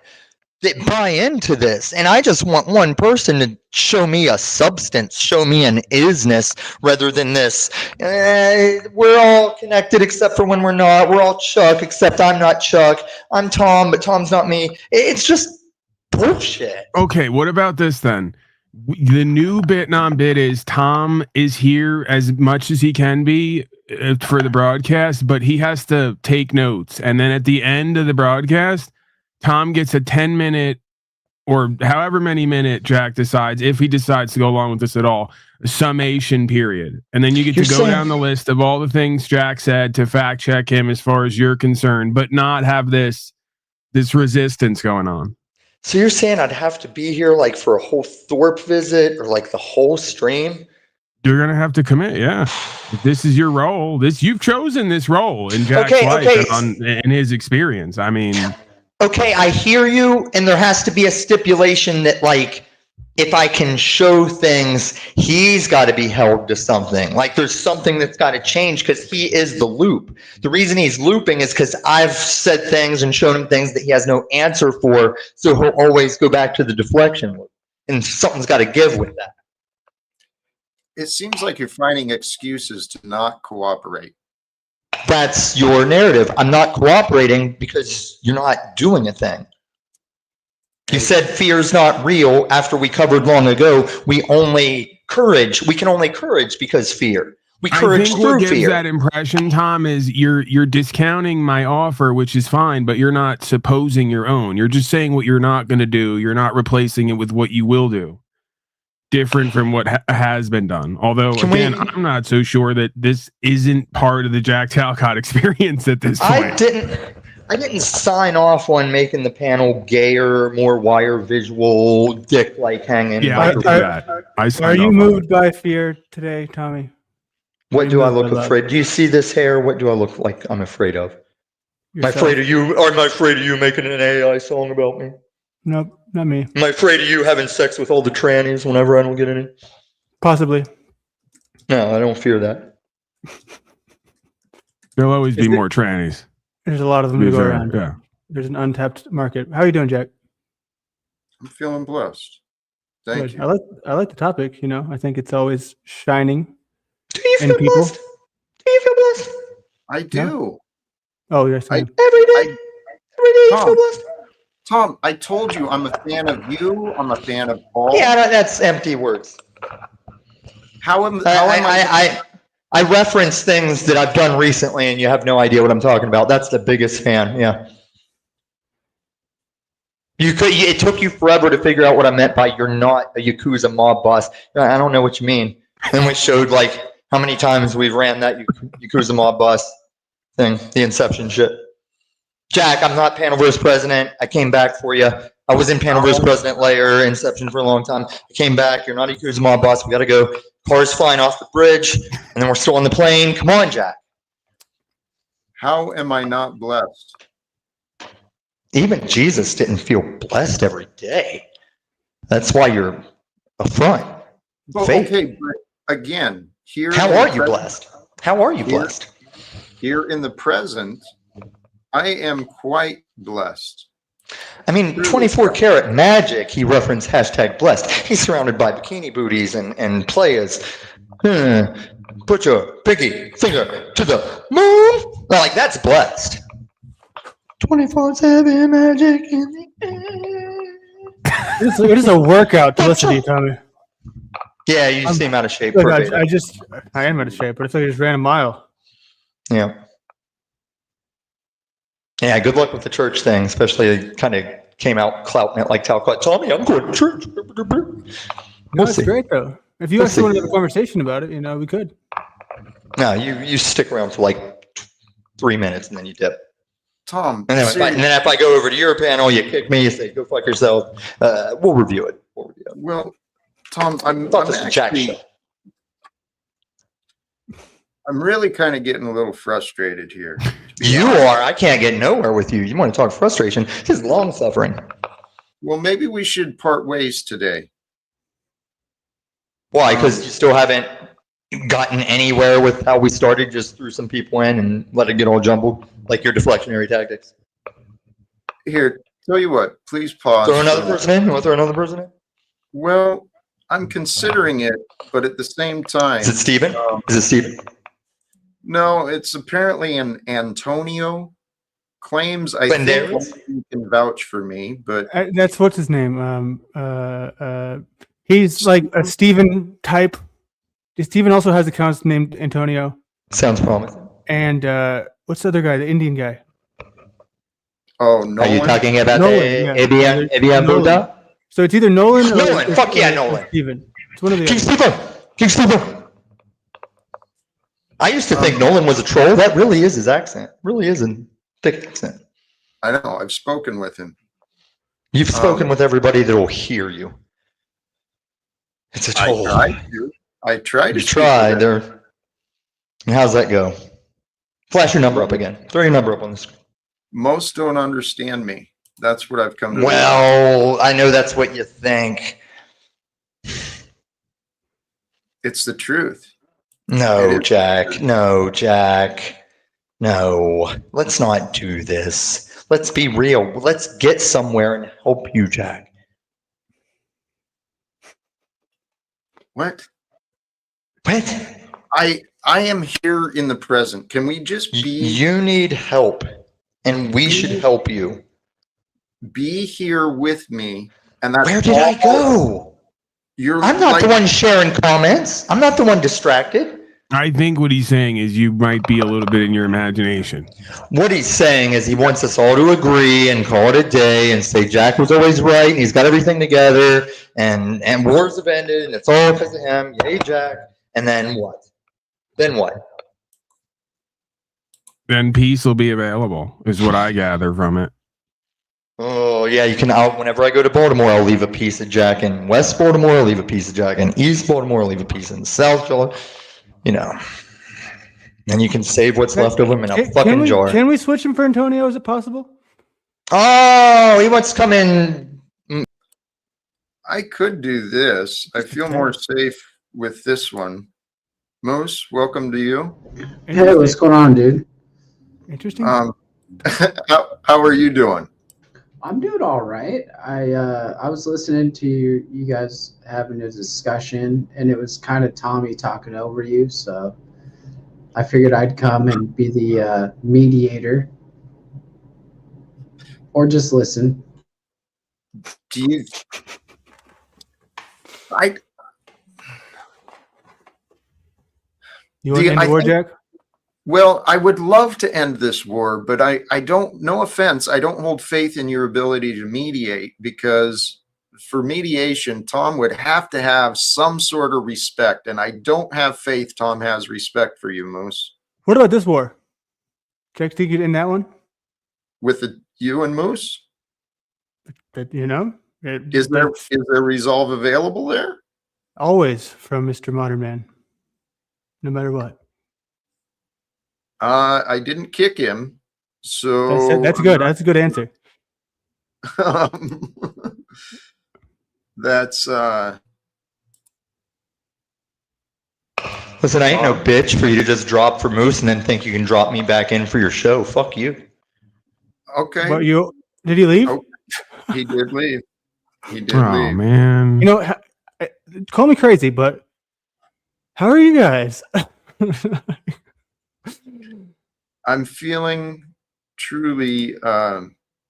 that buy into this. And I just want one person to show me a substance, show me an isness, rather than this. We're all connected except for when we're not. We're all Chuck except I'm not Chuck. I'm Tom, but Tom's not me. It's just bullshit. Okay, what about this then? The new bit non-bit is Tom is here as much as he can be for the broadcast, but he has to take notes. And then at the end of the broadcast, Tom gets a 10-minute or however many minute Jack decides, if he decides to go along with this at all, summation period. And then you get to go down the list of all the things Jack said to fact check him as far as you're concerned, but not have this resistance going on. So you're saying I'd have to be here like for a whole Thorpe visit or like the whole stream? You're gonna have to commit, yeah. If this is your role. You've chosen this role in Jack's life and in his experience. I mean, okay, I hear you, and there has to be a stipulation that, like, if I can show things, he's got to be held to something. Like, there's something that's got to change because he is the loop. The reason he's looping is because I've said things and shown him things that he has no answer for, so he'll always go back to the deflection loop. And something's got to give with that. It seems like you're finding excuses to not cooperate. That's your narrative. I'm not cooperating because you're not doing a thing. You said fear's not real after we covered long ago. We can only courage because fear. We courage through what gives fear. That impression, Tom, is you're discounting my offer, which is fine, but you're not supposing your own. You're just saying what you're not going to do. You're not replacing it with what you will do. Different from what has been done. Although, I'm not so sure that this isn't part of the Jack Talcott experience at this point. I didn't sign off on making the panel gayer, more wire visual, dick-like hanging. Yeah, I did that. Are you moved by fear today, Tommy? What do I look afraid? Do you see this hair? What do I look like I'm afraid of? Am I afraid of you? Or am I afraid of you making an AI song about me? Nope, not me. Am I afraid of you having sex with all the trannies whenever I don't get any? Possibly. No, I don't fear that. There'll always be more trannies. There's a lot of them to go around. Yeah. There's an untapped market. How are you doing, Jack? I'm feeling blessed. Thank you. I like the topic. You know, I think it's always shining. Do you feel blessed? Do you feel blessed? I do. No? Oh, yes. Every day you feel blessed? Tom, I told you I'm a fan of you. I'm a fan of Paul. Yeah, that's empty words. I reference things that I've done recently, and you have no idea what I'm talking about. That's the biggest fan. Yeah. It took you forever to figure out what I meant by you're not a Yakuza mob boss. I don't know what you mean. And we showed like how many times we've ran that Yakuza mob boss thing, the Inception shit. Jack, I'm not panel versus president. I came back for you. I was in panel versus president layer, Inception for a long time. I came back. You're not a Yakuza mob boss. We got to go. Cars flying off the bridge, and then we're still on the plane. Come on, Jack. How am I not blessed? Even Jesus didn't feel blessed every day. That's why you're a front. Well, okay, but again, here. How are you blessed? How are you blessed? Here in the present, I am quite blessed. I mean, 24 karat magic, he referenced hashtag blessed. He's surrounded by bikini booties and players. Put your pinky finger to the moon. Like, that's blessed. 24/7 magic in the air. It is a workout to listen to you, Tommy. Yeah, you seem out of shape. I am out of shape, but it's like I just ran a mile. Yeah. Yeah, good luck with the church thing, especially it kind of came out clouting it like Talcott. Tommy, I'm going to church. No, it's great, though. If you Let's actually want see. to have a conversation about it, we could. No, you stick around for like 3 minutes and then you dip. Tom, And then, seriously, if I go over to your panel, you kick me, you say, go fuck yourself. We'll review it. well, Tom, I'm Thought this was Jack's show. I'm really kind of getting a little frustrated here. You are. I can't get nowhere with you. You want to talk frustration. This is long suffering. Well, maybe we should part ways today. Why? Because you still haven't gotten anywhere with how we started, just threw some people in and let it get all jumbled, like your deflectionary tactics. Here, tell you what, please pause. Throw another person in? You want to throw another person in? Well, I'm considering it, but at the same time. Is it Steven? Is it Steven? No, it's apparently an Antonio. Claims I Banderas? think you can vouch for me, but That's what's his name. He's like a Steven type. Steven also has accounts named Antonio. Sounds promising. And what's the other guy? The Indian guy. oh no. Are you talking about Nolan, the yeah. Abian Buddha? So it's either Nolan or Nolan, fuck yeah, Nolan. Steven. It's one of the King other. Steven! I used to think Nolan was a troll. That really is his accent. Really is a thick accent. I know. I've spoken with him. You've spoken with everybody that will hear you. It's a troll. I tried to. You tried. There. How's that go? Flash your number up again. Throw your number up on the screen. Most don't understand me. That's what I've come to. Well, I know that's what you think. It's the truth. No, Jack. No, Jack. No. Let's not do this. Let's be real. Let's get somewhere and help you, Jack. What? What? I am here in the present. Can we just be? You need help, and we should help you. Be here with me, and that's Where did I go? I'm not the one sharing comments. I'm not the one distracted. I think what he's saying is you might be a little bit in your imagination. What he's saying is he wants us all to agree and call it a day and say Jack was always right and he's got everything together and wars have ended and it's all because of him. Yay, Jack. And then what? Then what? Then peace will be available, is what I gather from it. Oh, yeah, you can. Whenever I go to Baltimore, I'll leave a piece of Jack in West Baltimore, I'll leave a piece of Jack in East Baltimore, I'll leave a piece in South Baltimore. And you can save what's left of him in a fucking jar. Can we switch him for Antonio? Is it possible? Oh, he wants to come in. I could do this. I feel more safe with this one. Moose, welcome to you. Hey, what's going on, dude? Interesting. How are you doing? I'm doing all right. I was listening to you guys having a discussion, and it was kind of Tommy talking over you, so I figured I'd come and be the mediator, or just listen. Do you? You want to end the war, Jack? Well, I would love to end this war, but I don't, no offense, I don't hold faith in your ability to mediate, because for mediation, Tom would have to have some sort of respect, and I don't have faith Tom has respect for you, Moose. What about this war? Jack, think you'd end that one? With you and Moose? Is there resolve available there? Always from Mr. Modern Man, no matter what. I didn't kick him, so that's good. That's a good answer. That's Listen, I ain't no bitch for you to just drop for Moose and then think you can drop me back in for your show. Fuck you. okay. But did he leave? Oh, he did leave. He did Oh, leave. man. Call me crazy, but how are you guys? I'm feeling truly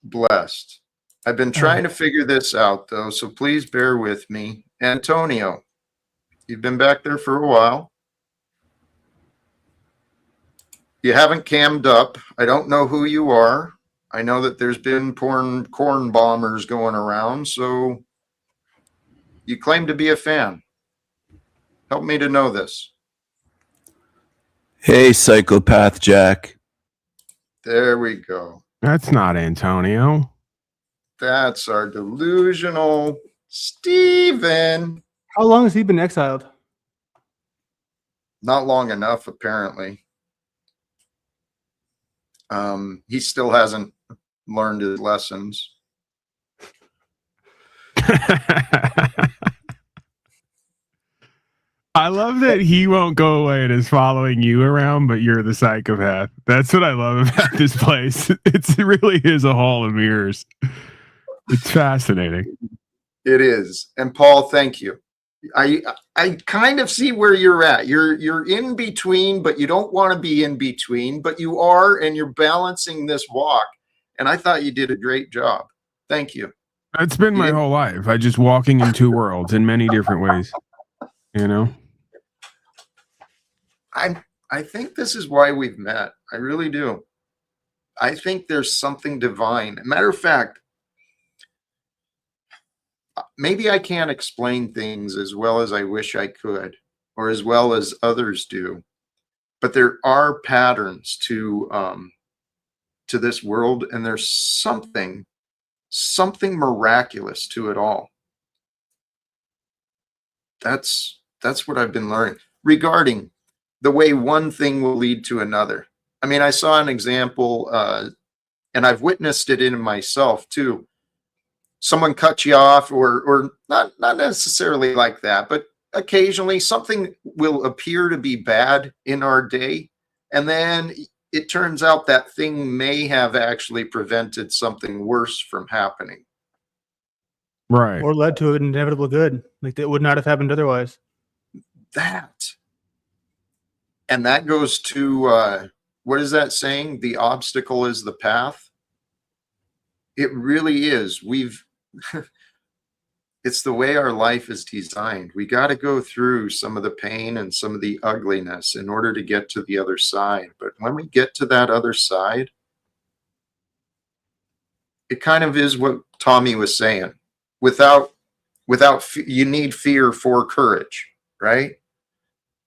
blessed. I've been trying to figure this out, though, so please bear with me. Antonio, you've been back there for a while. You haven't cammed up. I don't know who you are. I know that there's been corn bombers going around, so you claim to be a fan. Help me to know this. Hey, psychopath Jack. There we go. That's not Antonio. That's our delusional Steven. How long has he been exiled? Not long enough, apparently. He still hasn't learned his lessons. I love that he won't go away and is following you around, but you're the psychopath. That's what I love about this place. It really is a hall of mirrors. It's fascinating. It is. And Paul, thank you. I kind of see where you're at. You're in between, but you don't want to be in between, but you are, and you're balancing this walk. And I thought you did a great job. Thank you. It's been my whole life. I just walking in two worlds in many different ways. You know? I think this is why we've met. I really do. I think there's something divine. Matter of fact, maybe I can't explain things as well as I wish I could, or as well as others do, but there are patterns to this world, and there's something miraculous to it all. That's what I've been learning regarding the way one thing will lead to another. I mean, I saw an example, and I've witnessed it in myself too. Someone cuts you off, or not necessarily like that, but occasionally something will appear to be bad in our day, and then it turns out that thing may have actually prevented something worse from happening. Right. Or led to an inevitable good, like that would not have happened otherwise. And that goes to, what is that saying? The obstacle is the path. It really is. It's the way our life is designed. We got to go through some of the pain and some of the ugliness in order to get to the other side. But when we get to that other side, it kind of is what Tommy was saying. Without you need fear for courage, right?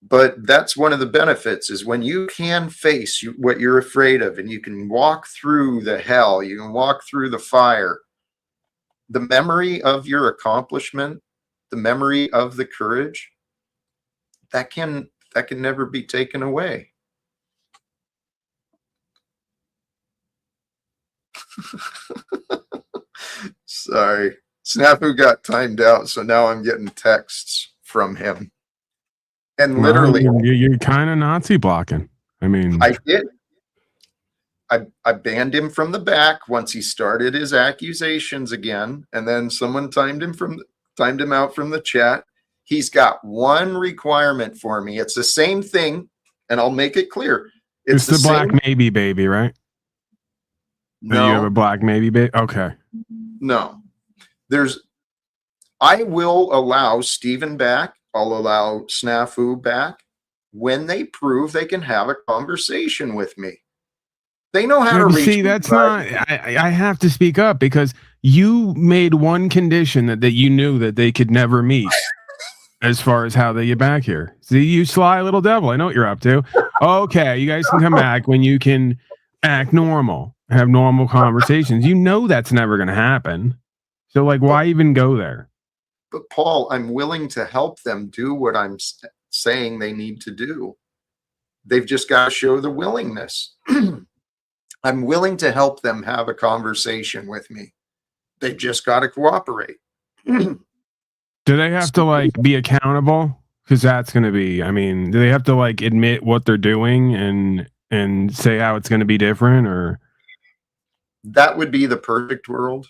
But that's one of the benefits, is when you can face what you're afraid of, and you can walk through the hell, you can walk through the fire. The memory of your accomplishment, the memory of the courage, that can never be taken away. Sorry. Snafu got timed out, so now I'm getting texts from him. And literally, you're kind of Nazi blocking. I mean, I did. I banned him from the back once he started his accusations again, and then someone timed him out from the chat. He's got one requirement for me. It's the same thing, and I'll make it clear. It's the black maybe baby, right? No, you have a black maybe baby. Okay. No, I will allow Steven back. I'll allow Snafu back when they prove they can have a conversation with me. They know how to reach. See, that's not. I have to speak up because you made one condition that you knew that they could never meet, as far as how they get back here. See, you sly little devil. I know what you're up to. Okay, you guys can come back when you can act normal, have normal conversations. You know that's never going to happen. So, like, why even go there? But Paul, I'm willing to help them do what I'm saying they need to do. They've just got to show the willingness. I'm willing to help them have a conversation with me. They've just got to cooperate. Do they have to like be accountable? Because that's going to be, I mean, do they have to like admit what they're doing and say how it's going to be different, or? That would be the perfect world.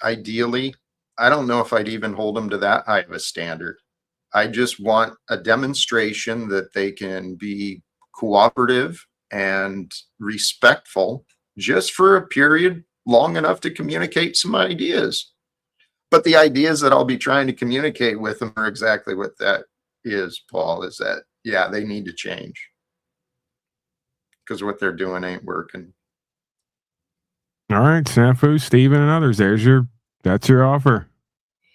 Ideally, I don't know if I'd even hold them to that high of a standard. I just want a demonstration that they can be cooperative and respectful just for a period long enough to communicate some ideas. But the ideas that I'll be trying to communicate with them are exactly what that is, Paul, is that, yeah, they need to change because what they're doing ain't working. All right, Snafu, Steven, and others. That's your offer,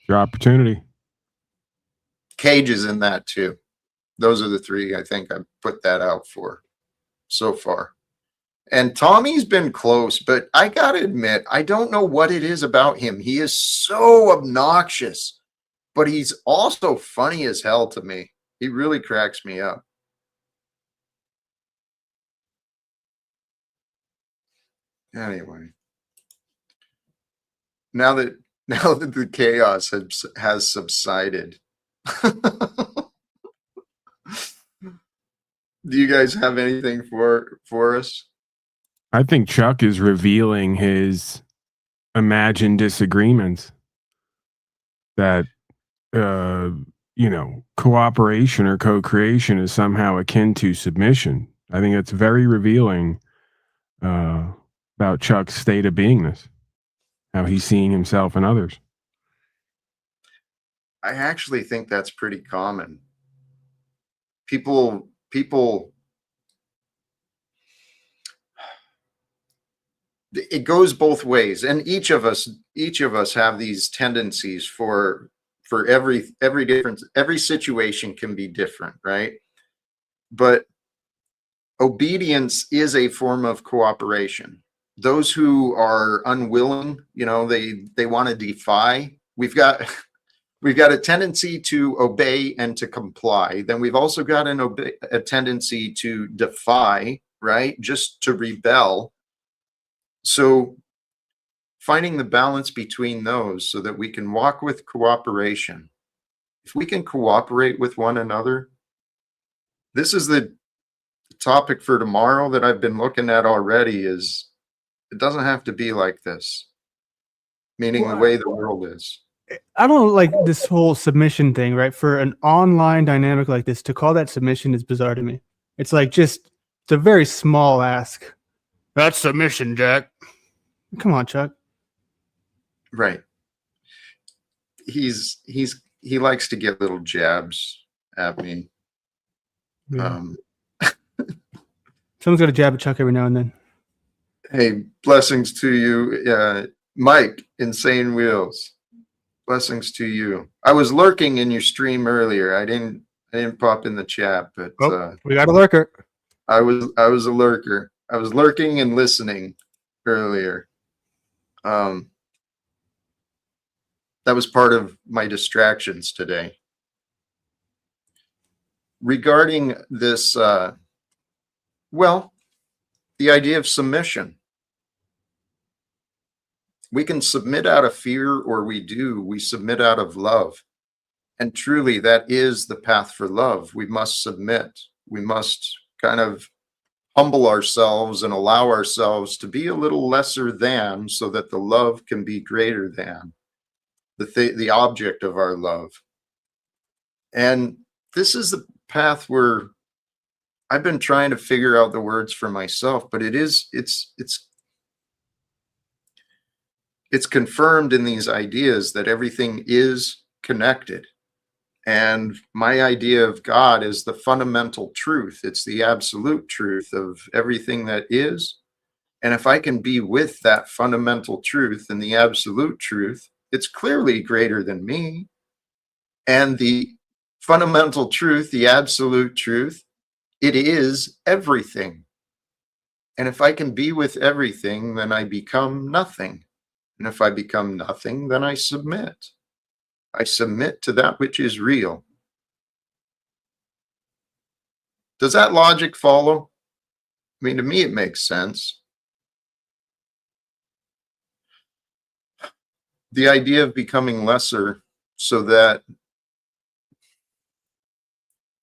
your opportunity. Cage is in that too. Those are the three I think I put that out for so far. And Tommy's been close, but I gotta admit, I don't know what it is about him. He is so obnoxious, but he's also funny as hell to me. He really cracks me up. Anyway, now that the chaos has subsided, do you guys have anything for us? I think Chuck is revealing his imagined disagreements that, cooperation or co-creation is somehow akin to submission. I think it's very revealing about Chuck's state of beingness, how he's seeing himself and others. I actually think that's pretty common. People it goes both ways, and each of us have these tendencies for every different, every situation can be different, right? But obedience is a form of cooperation. Those who are unwilling, they want to defy. We've got a tendency to obey and to comply. Then we've also got a tendency to defy, right? Just to rebel. So finding the balance between those so that we can walk with cooperation. If we can cooperate with one another, this is the topic for tomorrow that I've been looking at already, is it doesn't have to be like this, meaning the way the world is. I don't like this whole submission thing, right? For an online dynamic like this, to call that submission is bizarre to me. It's like it's a very small ask. That's submission, Jack. Come on, Chuck. Right. He likes to get little jabs at me. Yeah. Someone's got to jab at Chuck every now and then. Hey, blessings to you, Mike, Insane Wheels. Blessings to you. I was lurking in your stream earlier. I didn't pop in the chat, but we got a lurker. I was a lurker. I was lurking and listening earlier. That was part of my distractions today. Regarding this, the idea of submission. We can submit out of fear, or we submit out of love. And truly, that is the path for love. We must submit. We must kind of humble ourselves and allow ourselves to be a little lesser than, so that the love can be greater than the object of our love. And this is the path where I've been trying to figure out the words for myself, but it's confirmed in these ideas that everything is connected. And my idea of God is the fundamental truth. It's the absolute truth of everything that is. And if I can be with that fundamental truth and the absolute truth, it's clearly greater than me. And the fundamental truth, the absolute truth, it is everything. And if I can be with everything, then I become nothing. And if I become nothing, then I submit. I submit to that which is real. Does that logic follow? I mean, to me, it makes sense. The idea of becoming lesser so that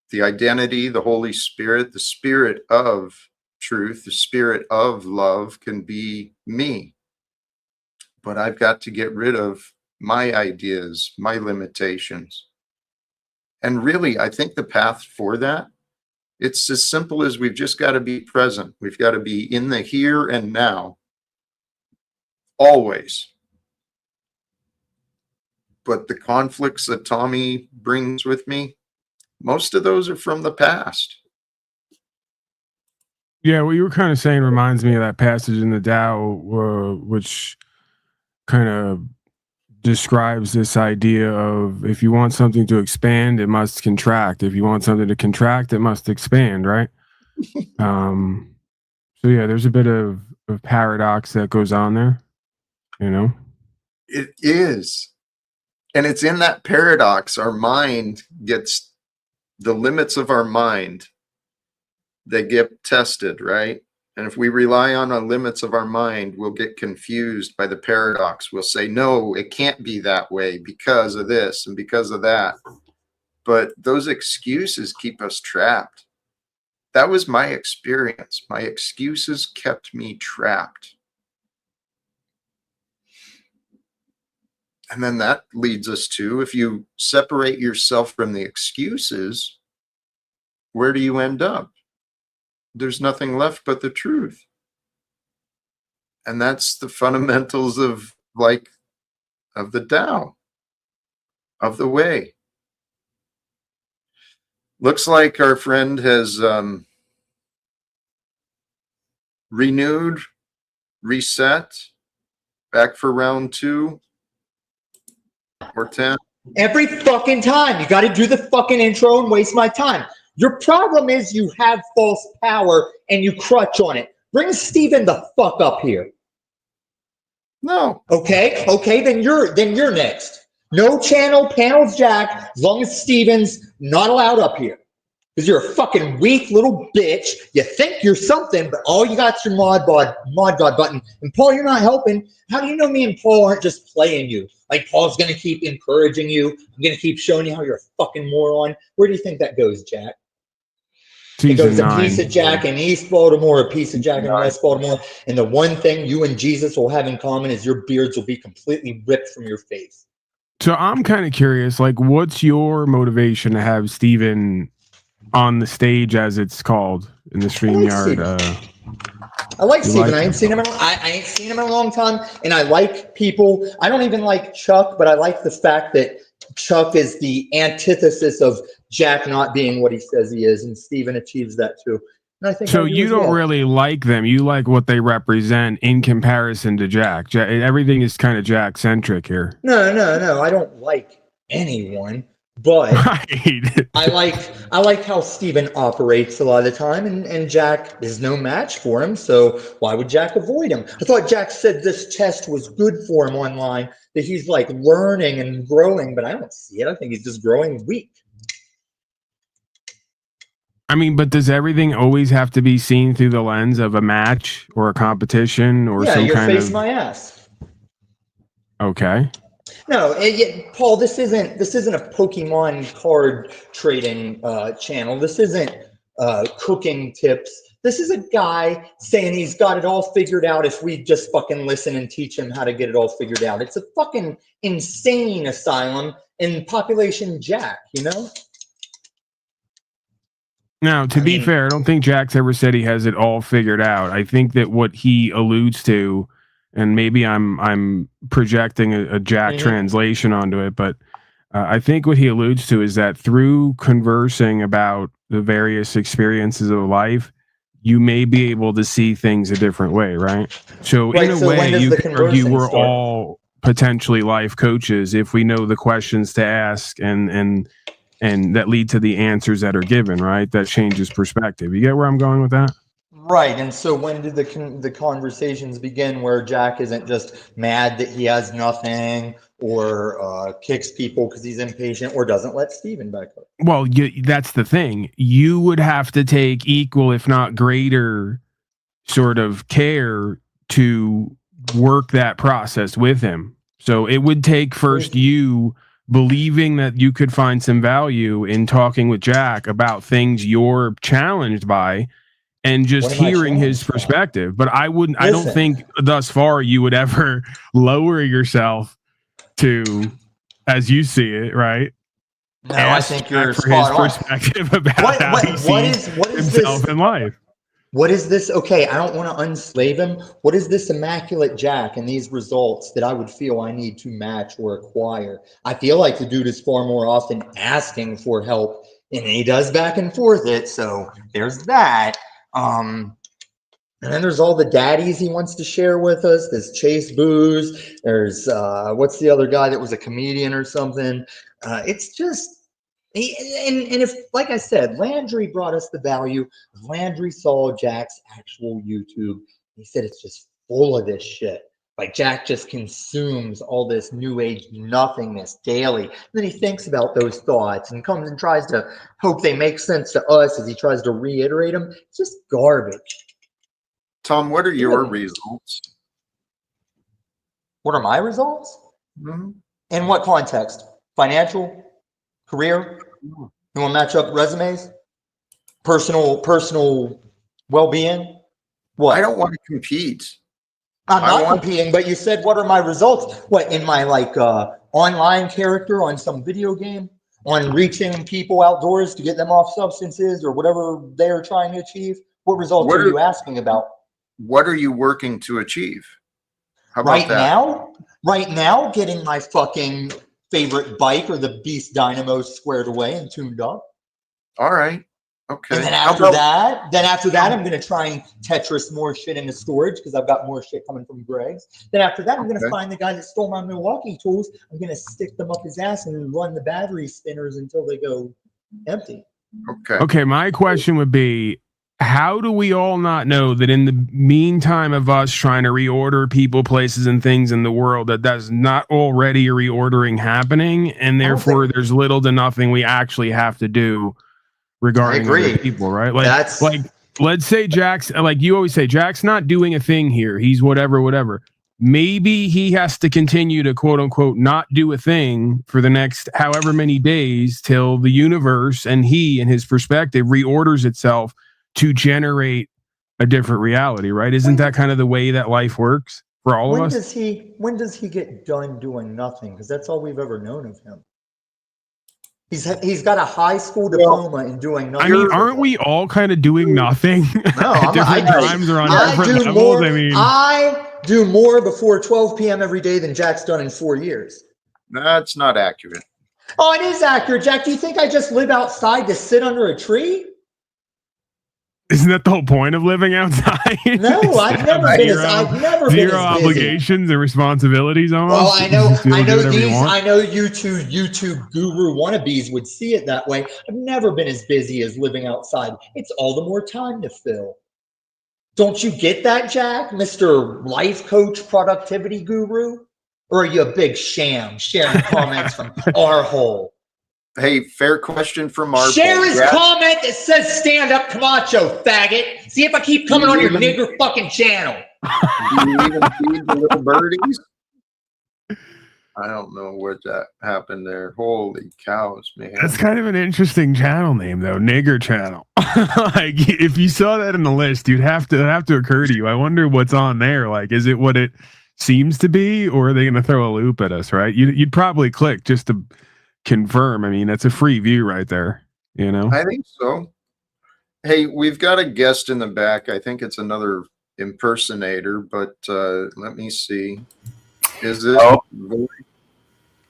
the identity, the Holy Spirit, the spirit of truth, the spirit of love can be me. But I've got to get rid of my ideas, my limitations. And really, I think the path for that, it's as simple as we've just got to be present. We've got to be in the here and now, always. But the conflicts that Tommy brings with me, most of those are from the past. Yeah, what you were kind of saying reminds me of that passage in the Tao, which kind of describes this idea of if you want something to expand, it must contract. If you want something to contract, it must expand, right? So yeah, there's a bit of paradox that goes on there, you know? It is. And it's in that paradox, our mind gets the limits of our mind that get tested, right? And if we rely on the limits of our mind, we'll get confused by the paradox. We'll say, no, it can't be that way because of this and because of that. But those excuses keep us trapped. That was my experience. My excuses kept me trapped. And then that leads us to, if you separate yourself from the excuses, where do you end up? There's nothing left but the truth. And that's the fundamentals of the Tao, of the way. Looks like our friend has renewed, reset, back for round 2 or 10. Every fucking time. You got to do the fucking intro and waste my time. Your problem is you have false power and you crutch on it. Bring Steven the fuck up here. No. Okay, then you're next. No panels Jack, as long as Steven's not allowed up here. Because you're a fucking weak little bitch. You think you're something, but all you got's your mod god button. And Paul, you're not helping. How do you know me and Paul aren't just playing you? Like Paul's gonna keep encouraging you. I'm gonna keep showing you how you're a fucking moron. Where do you think that goes, Jack? It goes a piece of Jack in East Baltimore, a piece of Jack in West Baltimore. And the one thing you and Jesus will have in common is your beards will be completely ripped from your face. So I'm kind of curious, like, what's your motivation to have Steven on the stage, as it's called, in the StreamYard? I like Steven. I ain't seen him in a long time. And I like people. I don't even like Chuck, but I like the fact that Chuck is the antithesis of Jack not being what he says he is, and Steven achieves that too. And I think so you don't really like them. You like what they represent in comparison to Jack. Everything is kind of Jack centric here. No. I don't like anyone, but right. I like how Steven operates a lot of the time, and Jack is no match for him. So why would Jack avoid him? I thought Jack said this test was good for him online, that he's like learning and growing, but I don't see it. I think he's just growing weak. I mean, but does everything always have to be seen through the lens of a match or a competition or some your kind face, of? My ass. Okay. No, Paul. This isn't a Pokemon card trading channel. This isn't cooking tips. This is a guy saying he's got it all figured out if we just fucking listen and teach him how to get it all figured out. It's a fucking insane asylum in population Jack, you know? Now, to be fair, I don't think Jack's ever said he has it all figured out. I think that what he alludes to, and maybe I'm projecting a Jack translation onto it, but I think what he alludes to is that through conversing about the various experiences of life, you may be able to see things a different way, right? So in a way, you can argue we're all potentially life coaches if we know the questions to ask and that lead to the answers that are given, right? That changes perspective. You get where I'm going with that? Right. And so when did the conversations begin where Jack isn't just mad that he has nothing or kicks people because he's impatient or doesn't let Steven back up? Well, that's the thing. You would have to take equal, if not greater, sort of care to work that process with him. So it would take first you believing that you could find some value in talking with Jack about things you're challenged by and just hearing his perspective. But I don't think thus far you would ever lower yourself to, as you see it, right? No, I think you're for his perspective about how he sees himself in life. What is this? Okay, I don't want to unslave him. What is this immaculate Jack and these results that I would feel I need to match or acquire? I feel like the dude is far more often asking for help, and he does back and forth it. So there's that. And then there's all the daddies he wants to share with us. There's Chase Booze. There's what's the other guy that was a comedian or something? It's just and if, like I said, Landry brought us the value. Landry saw Jack's actual YouTube. He said it's just full of this shit. Like Jack just consumes all this new age nothingness daily. And then he thinks about those thoughts and comes and tries to hope they make sense to us as he tries to reiterate them. It's just garbage. Tom, what are your results? What are my results? Mm-hmm. In what context? Financial? Career? You want to match up resumes? Personal well-being? What? I don't want to compete. I'm not competing, but you said, what are my results? What, in my online character on some video game? On reaching people outdoors to get them off substances or whatever they are trying to achieve? What results are you asking about? What are you working to achieve? How about that? Right now, getting my fucking favorite bike or the Beast Dynamo squared away and tuned up. All right. Okay. And then after that, I'm going to try and Tetris more shit into storage because I've got more shit coming from Greg's. Then after that, I'm going to find the guy that stole my Milwaukee tools. I'm going to stick them up his ass and run the battery spinners until they go empty. Okay. My question would be, how do we all not know that in the meantime of us trying to reorder people, places, and things in the world, that that's not already a reordering happening, and therefore there's little to nothing we actually have to do regarding other people, right? Like let's say Jack's, like you always say, Jack's not doing a thing here. He's whatever. Maybe he has to continue to quote unquote not do a thing for the next however many days till the universe and he and his perspective reorders itself to generate a different reality, right? Isn't that kind of the way that life works for all of us? When does he get done doing nothing? Because that's all we've ever known of him. He's got a high school diploma in doing nothing. I mean, aren't we all kind of doing nothing at different times or on different levels? I do more before 12 p.m. every day than Jack's done in 4 years. That's not accurate. Oh, it is accurate, Jack. Do you think I just live outside to sit under a tree? Isn't that the whole point of living outside? No, I've never been zero obligations and responsibilities almost. Well, I know you two YouTube guru wannabes would see it that way. I've never been as busy as living outside. It's all the more time to fill. Don't you get that, Jack, Mr. Life Coach Productivity Guru? Or are you a big sham sharing comments from our hole? Hey, fair question from our Share his comment that says stand up Camacho, faggot. See if I keep coming on your nigger fucking channel. Do you even feed the little birdies? I don't know what that happened there. Holy cows, man. That's kind of an interesting channel name, though. Nigger channel. Like, if you saw that in the list, you'd have to occur to you. I wonder what's on there. Like, is it what it seems to be, or are they going to throw a loop at us, right? You'd probably click just to confirm. I mean, that's a free view right there, you know? I think so. Hey, we've got a guest in the back. I think it's another impersonator, but let me see. Is it? Oh,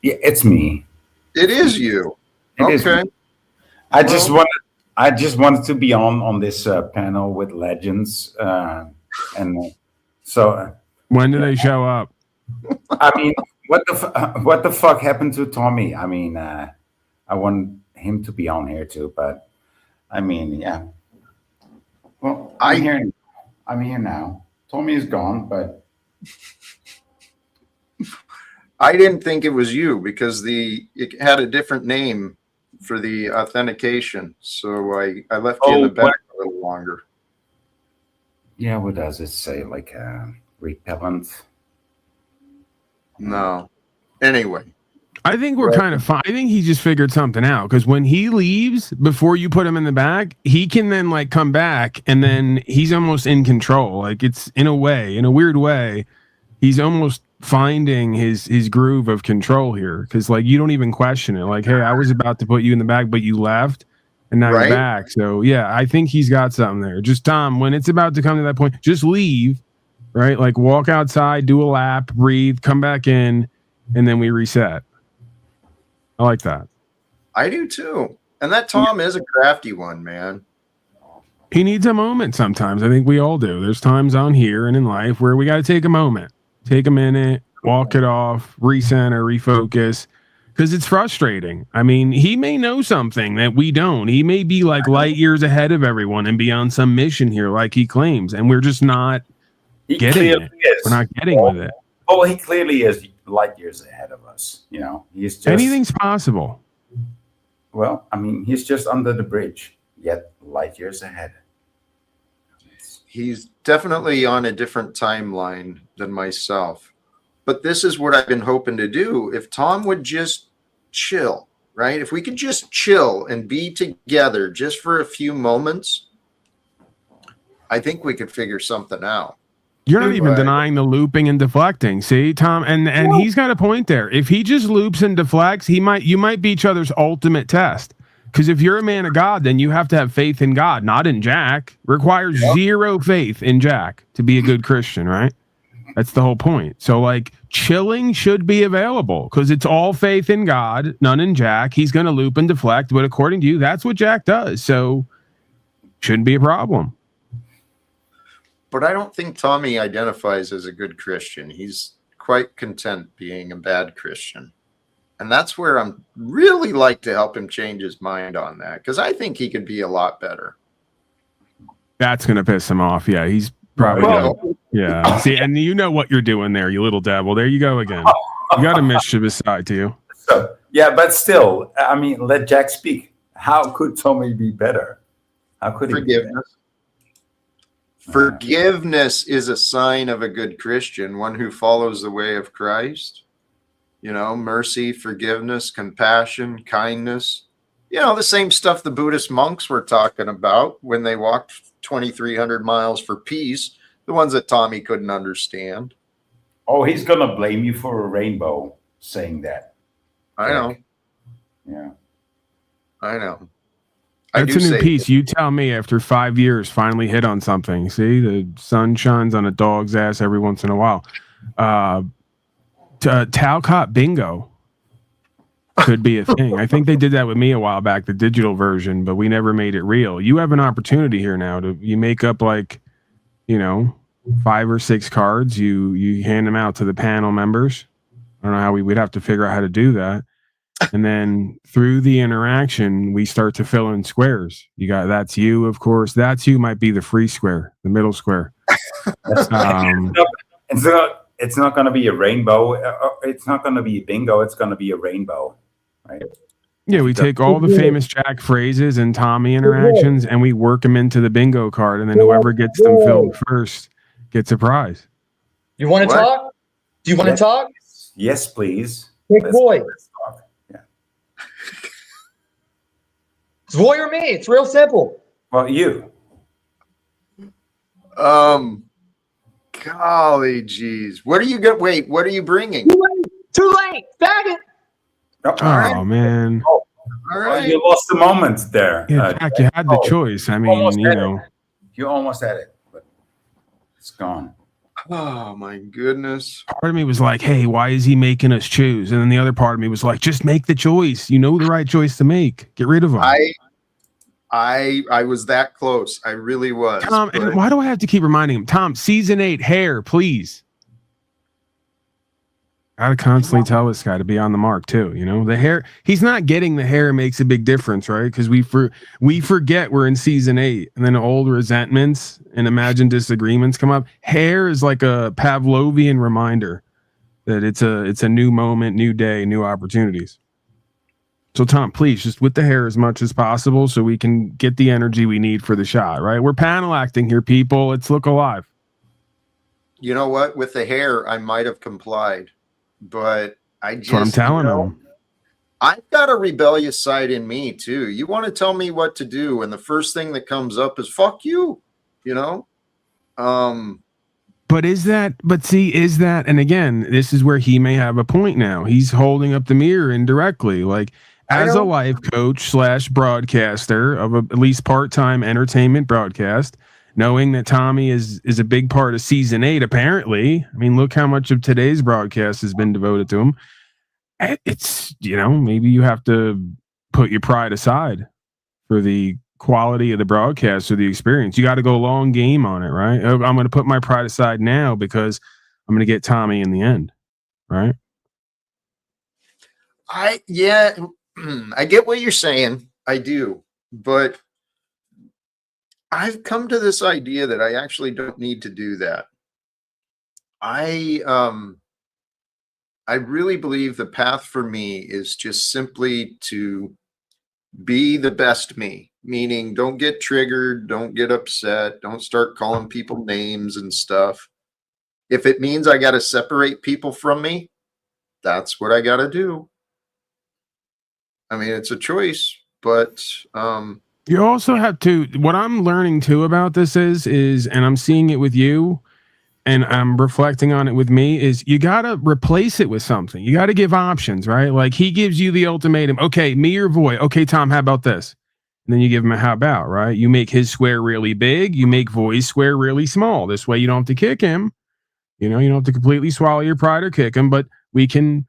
yeah, it's me. It is you. Okay. I just wanted to be on this panel with legends, and so when do they show up? I mean, what the fuck happened to Tommy? I mean, I want him to be on here too, but I mean, yeah. Well, I'm here now. Tommy is gone, but I didn't think it was you because it had a different name for the authentication, so I left you in the back a little longer. Yeah, what does it say? Like repellent? No. Anyway. I think we're kind of fine. I think he just figured something out because when he leaves, before you put him in the back, he can then like come back and then he's almost in control. Like it's in a weird way, he's almost finding his groove of control here because like you don't even question it. Like, hey, I was about to put you in the back, but you left and now you're back. So yeah, I think he's got something there. Just Tom, when it's about to come to that point, just leave, right? Like walk outside, do a lap, breathe, come back in, and then we reset. I like that. I do too. And that Tom is a crafty one, man. He needs a moment sometimes. I think we all do. There's times on here and in life where we got to take a moment, take a minute, walk it off, recenter, refocus, because it's frustrating. I mean, he may know something that we don't. He may be like light years ahead of everyone and be on some mission here, like he claims, and we're just not getting it. We're not getting with it. Oh, he clearly is light years ahead of us. You know, he's just Anything's possible. Well, I mean, he's just under the bridge, yet light years ahead. He's definitely on a different timeline than myself. But this is what I've been hoping to do. If Tom would just chill, right? If we could just chill and be together just for a few moments, I think we could figure something out. You're not even denying the looping and deflecting. See, Tom, and he's got a point there. If he just loops and deflects, you might be each other's ultimate test. Because if you're a man of God, then you have to have faith in God, not in Jack. Requires zero faith in Jack to be a good Christian, right? That's the whole point. So, like, chilling should be available because it's all faith in God, none in Jack. He's going to loop and deflect, but according to you, that's what Jack does. So, shouldn't be a problem. But I don't think Tommy identifies as a good Christian. He's quite content being a bad Christian. And that's where I'm really like to help him change his mind on that, because I think he could be a lot better. That's going to piss him off. Yeah, he's probably yeah. See, and you know what you're doing there, you little devil. There you go again. You got a mischievous side to you. So, yeah, but still, I mean, let Jack speak. How could Tommy be better? How could he be better? Forgiveness is a sign of a good Christian, one who follows the way of Christ. You know, mercy, forgiveness, compassion, kindness. You know, the same stuff the Buddhist monks were talking about when they walked 2,300 miles for peace, the ones that Tommy couldn't understand. Oh, he's going to blame you for a rainbow saying that. I know. Yeah. I know. That's a new piece. You tell me after 5 years, finally hit on something. See, the sun shines on a dog's ass every once in a while. Talcott bingo could be a thing. I think they did that with me a while back, the digital version, but we never made it real. You have an opportunity here now you make up like, 5 or 6 cards. You hand them out to the panel members. I don't know how we'd have to figure out how to do that. And then through the interaction, we start to fill in squares. You got that's you, of course. That's you might be the free square, the middle square. It's not going to be a rainbow. It's not going to be bingo. It's going to be a rainbow, right? Yeah, we take all the famous Jack phrases and Tommy interactions, and we work them into the bingo card, and then whoever gets them filled first gets a prize. You want to talk? Do you want to talk? Yes, please. Big boy. Let's talk. Yeah. It's Roy or me. It's real simple. Well, you. Golly geez. What are you going? Wait, what are you bringing? Too late. Faggot. Oh, man. All right. You lost the moment there. Yeah, Jack, you had the choice. I mean, You almost had it, but it's gone. Oh, my goodness. Part of me was like, hey, why is he making us choose? And then the other part of me was like, just make the choice. You know the right choice to make. Get rid of him. I was that close. I really was. Tom, and why do I have to keep reminding him? Tom, season 8 hair, please. Gotta constantly tell this guy to be on the mark too. The hair. He's not getting the hair makes a big difference, right? Because we forget we're in season 8, and then old resentments and imagined disagreements come up. Hair is like a Pavlovian reminder that it's a new moment, new day, new opportunities. So Tom, please just with the hair as much as possible so we can get the energy we need for the shot, right? We're panel acting here, people. Let's look alive. You know what? With the hair, I might have complied, but that's what I'm telling them. I've got a rebellious side in me too. You want to tell me what to do, and the first thing that comes up is "fuck you," But is that? And again, this is where he may have a point now. He's holding up the mirror indirectly, like. As a life coach / broadcaster of at least part-time entertainment broadcast, knowing that Tommy is a big part of season 8, apparently. I mean, look how much of today's broadcast has been devoted to him. It's, maybe you have to put your pride aside for the quality of the broadcast or the experience. You got to go long game on it, right? I'm going to put my pride aside now because I'm going to get Tommy in the end, right? I get what you're saying. I do, but I've come to this idea that I actually don't need to do that. I really believe the path for me is just simply to be the best me, meaning don't get triggered, don't get upset, don't start calling people names and stuff. If it means I got to separate people from me, that's what I got to do. I mean, it's a choice, but you also have to, what I'm learning too about this is, and I'm seeing it with you, and I'm reflecting on it with me, is you got to replace it with something. You got to give options, right? Like he gives you the ultimatum. Okay, me or Void. Okay, Tom, how about this? And then you give him a how about, right? You make his swear really big. You make Void's swear really small. This way you don't have to kick him. You know, you don't have to completely swallow your pride or kick him, but we can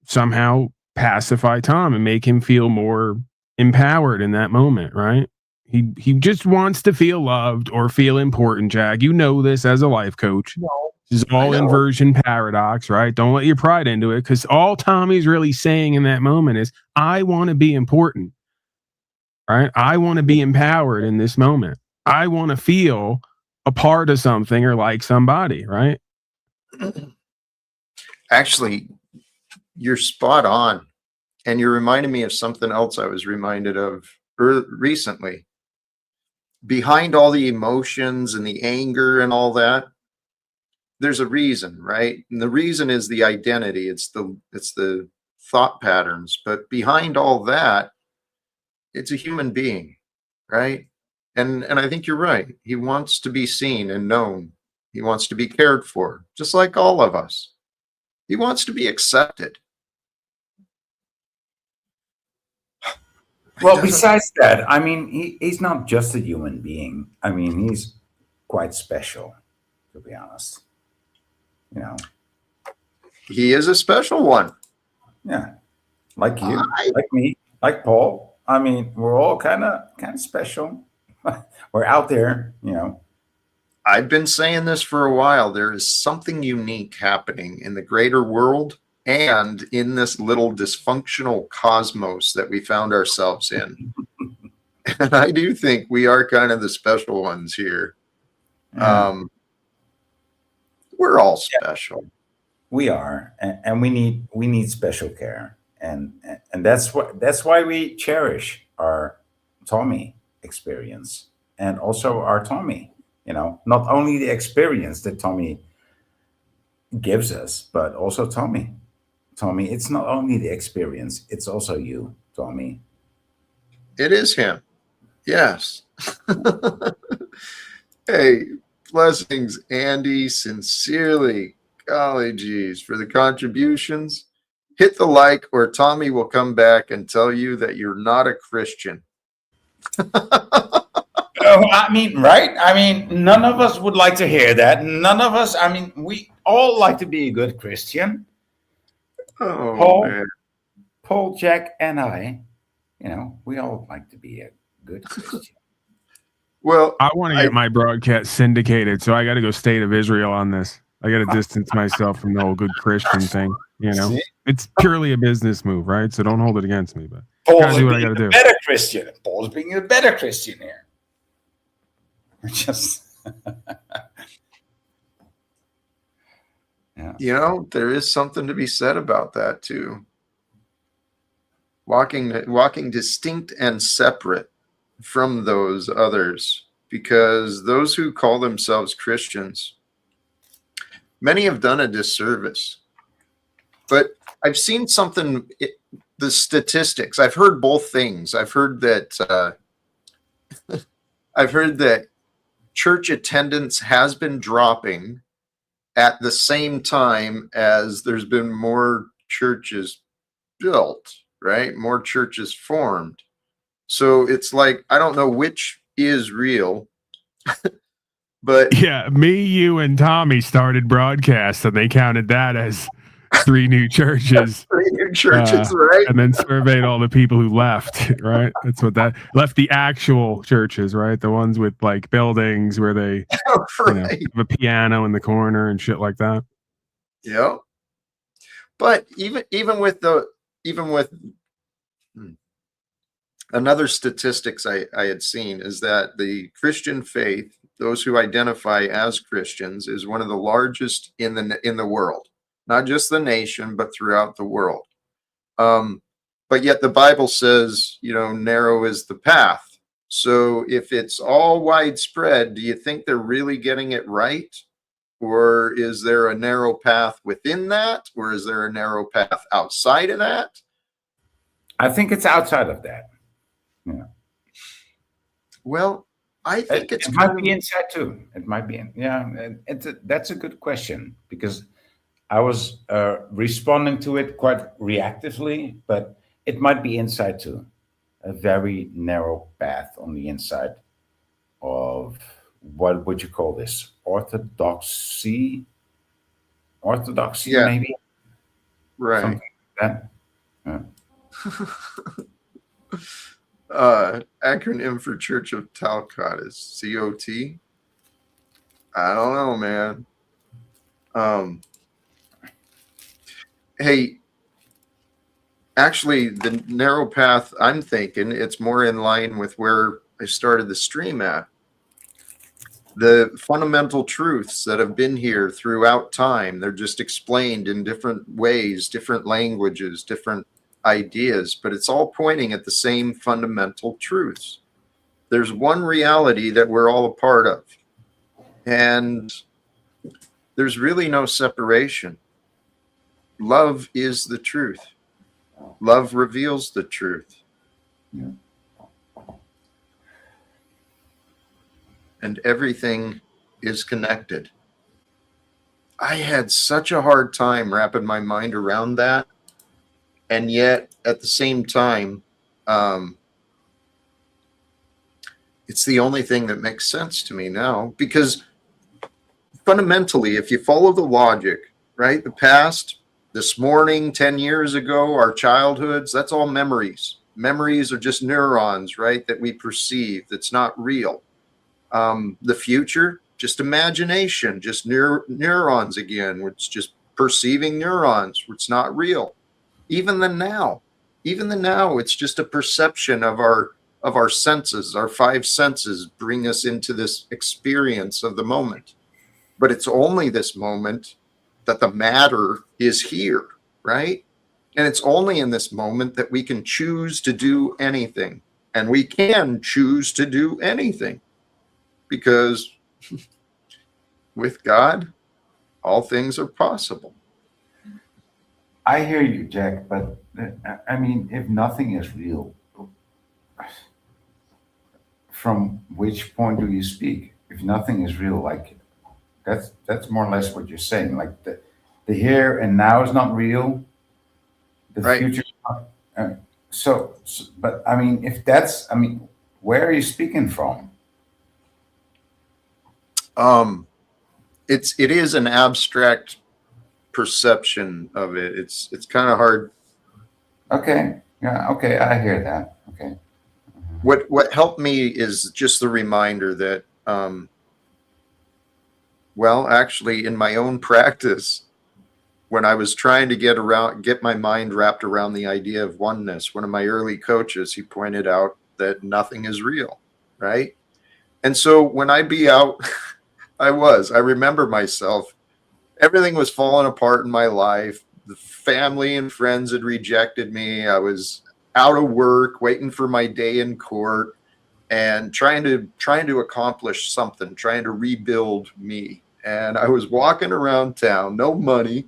somehow pacify Tom and make him feel more empowered in that moment, right? He just wants to feel loved or feel important, Jack. You know this as a life coach. This is all inversion paradox, right? Don't let your pride into it, because all Tommy's really saying in that moment is, I want to be important, right? I want to be empowered in this moment. I want to feel a part of something or like somebody, right? Actually, you're spot on. And you're reminding me of something else I was reminded of recently. Behind all the emotions and the anger and all that, there's a reason, right? And the reason is the identity. It's the thought patterns. But behind all that, it's a human being, right? And I think you're right. He wants to be seen and known. He wants to be cared for, just like all of us. He wants to be accepted. Well, besides that, I mean, he's not just a human being. I mean, he's quite special, to be honest. You know, he is a special one. Yeah, like you, like me, like Paul. I mean, we're all kind of special. We're out there, you know. I've been saying this for a while. There is something unique happening in the greater world and in this little dysfunctional cosmos that we found ourselves in. And I do think we are kind of the special ones here. Yeah. We're all special. We are, and we need special care, and that's why we cherish our Tommy experience, and also our Tommy. You know, not only the experience that Tommy gives us, but also Tommy. Tommy, it's not only the experience, it's also you, Tommy. It is him. Yes. Hey, blessings, Andy, sincerely. Golly geez, for the contributions. Hit the like or Tommy will come back and tell you that you're not a Christian. I mean, right? I mean, none of us would like to hear that. None of us, I mean, we all like to be a good Christian. Oh, Paul, Jack, and I, you know, we all like to be a good Christian. Well, I want to get my broadcast syndicated, so I got to go State of Israel on this. I got to distance myself from the whole good Christian thing. You know, it's purely a business move, right? So don't hold it against me. But Paul's do what I being got to do. Better Christian. Paul's being a better Christian here. Just. Yeah. You know, there is something to be said about that too. Walking distinct and separate from those others, because those who call themselves Christians, many have done a disservice. But I've seen something, the statistics. I've heard both things. I've heard that church attendance has been dropping at the same time as there's been more churches built, right? More churches formed. So it's like, I don't know which is real, but yeah, me, you, and Tommy started broadcast, and they counted that as 3 new churches. 3 new churches, right? And then surveyed all the people who left, right? That's what that left, the actual churches, right? The ones with like buildings where they Right. have a piano in the corner and shit like that. Yeah. But even with another statistics I had seen is that the Christian faith, those who identify as Christians, is one of the largest in the world, not just the nation, but throughout the world. But yet the Bible says, narrow is the path. So if it's all widespread, do you think they're really getting it right? Or is there a narrow path within that? Or is there a narrow path outside of that? I think it's outside of that. Yeah. Well, I think it might be inside too. It might be. That's a good question, because I was responding to it quite reactively, but it might be inside too. A very narrow path on the inside of, what would you call this? Orthodoxy, Yeah. maybe? Right. Something like that. Yeah. Acronym for Church of Talcott is COT. I don't know, man. Hey, actually, the narrow path, I'm thinking it's more in line with where I started the stream at. The fundamental truths that have been here throughout time, they're just explained in different ways, different languages, different ideas, but it's all pointing at the same fundamental truths. There's one reality that we're all a part of, and there's really no separation. Love is the truth. Love reveals the truth. Yeah. And everything is connected. I had such a hard time wrapping my mind around that. And yet, at the same time, it's the only thing that makes sense to me now. Because fundamentally, if you follow the logic, right, the past, this morning, 10 years ago, our childhoods, that's all memories. Memories are just neurons, right, that we perceive. That's not real. The future, just imagination, just neurons again. It's just perceiving neurons. It's not real. Even the now, it's just a perception of our senses. Our 5 senses bring us into this experience of the moment. But it's only this moment that the matter is here, right? And it's only in this moment that we can choose to do anything. And we can choose to do anything. Because with God, all things are possible. I hear you, Jack, but I mean, if nothing is real, from which point do you speak? If nothing is real, like that's more or less what you're saying. Like the here and now is not real. The Right. future is not. So, but I mean, where are you speaking from? It is an abstract perception of it. It's kind of hard. Okay. Yeah. Okay. I hear that. Okay. What helped me is just the reminder that, well, actually, in my own practice, when I was trying to get my mind wrapped around the idea of oneness, one of my early coaches, he pointed out that nothing is real, right? And so when I be out, I remember myself, everything was falling apart in my life. The family and friends had rejected me. I was out of work, waiting for my day in court, and trying to accomplish something, trying to rebuild me. And I was walking around town, no money,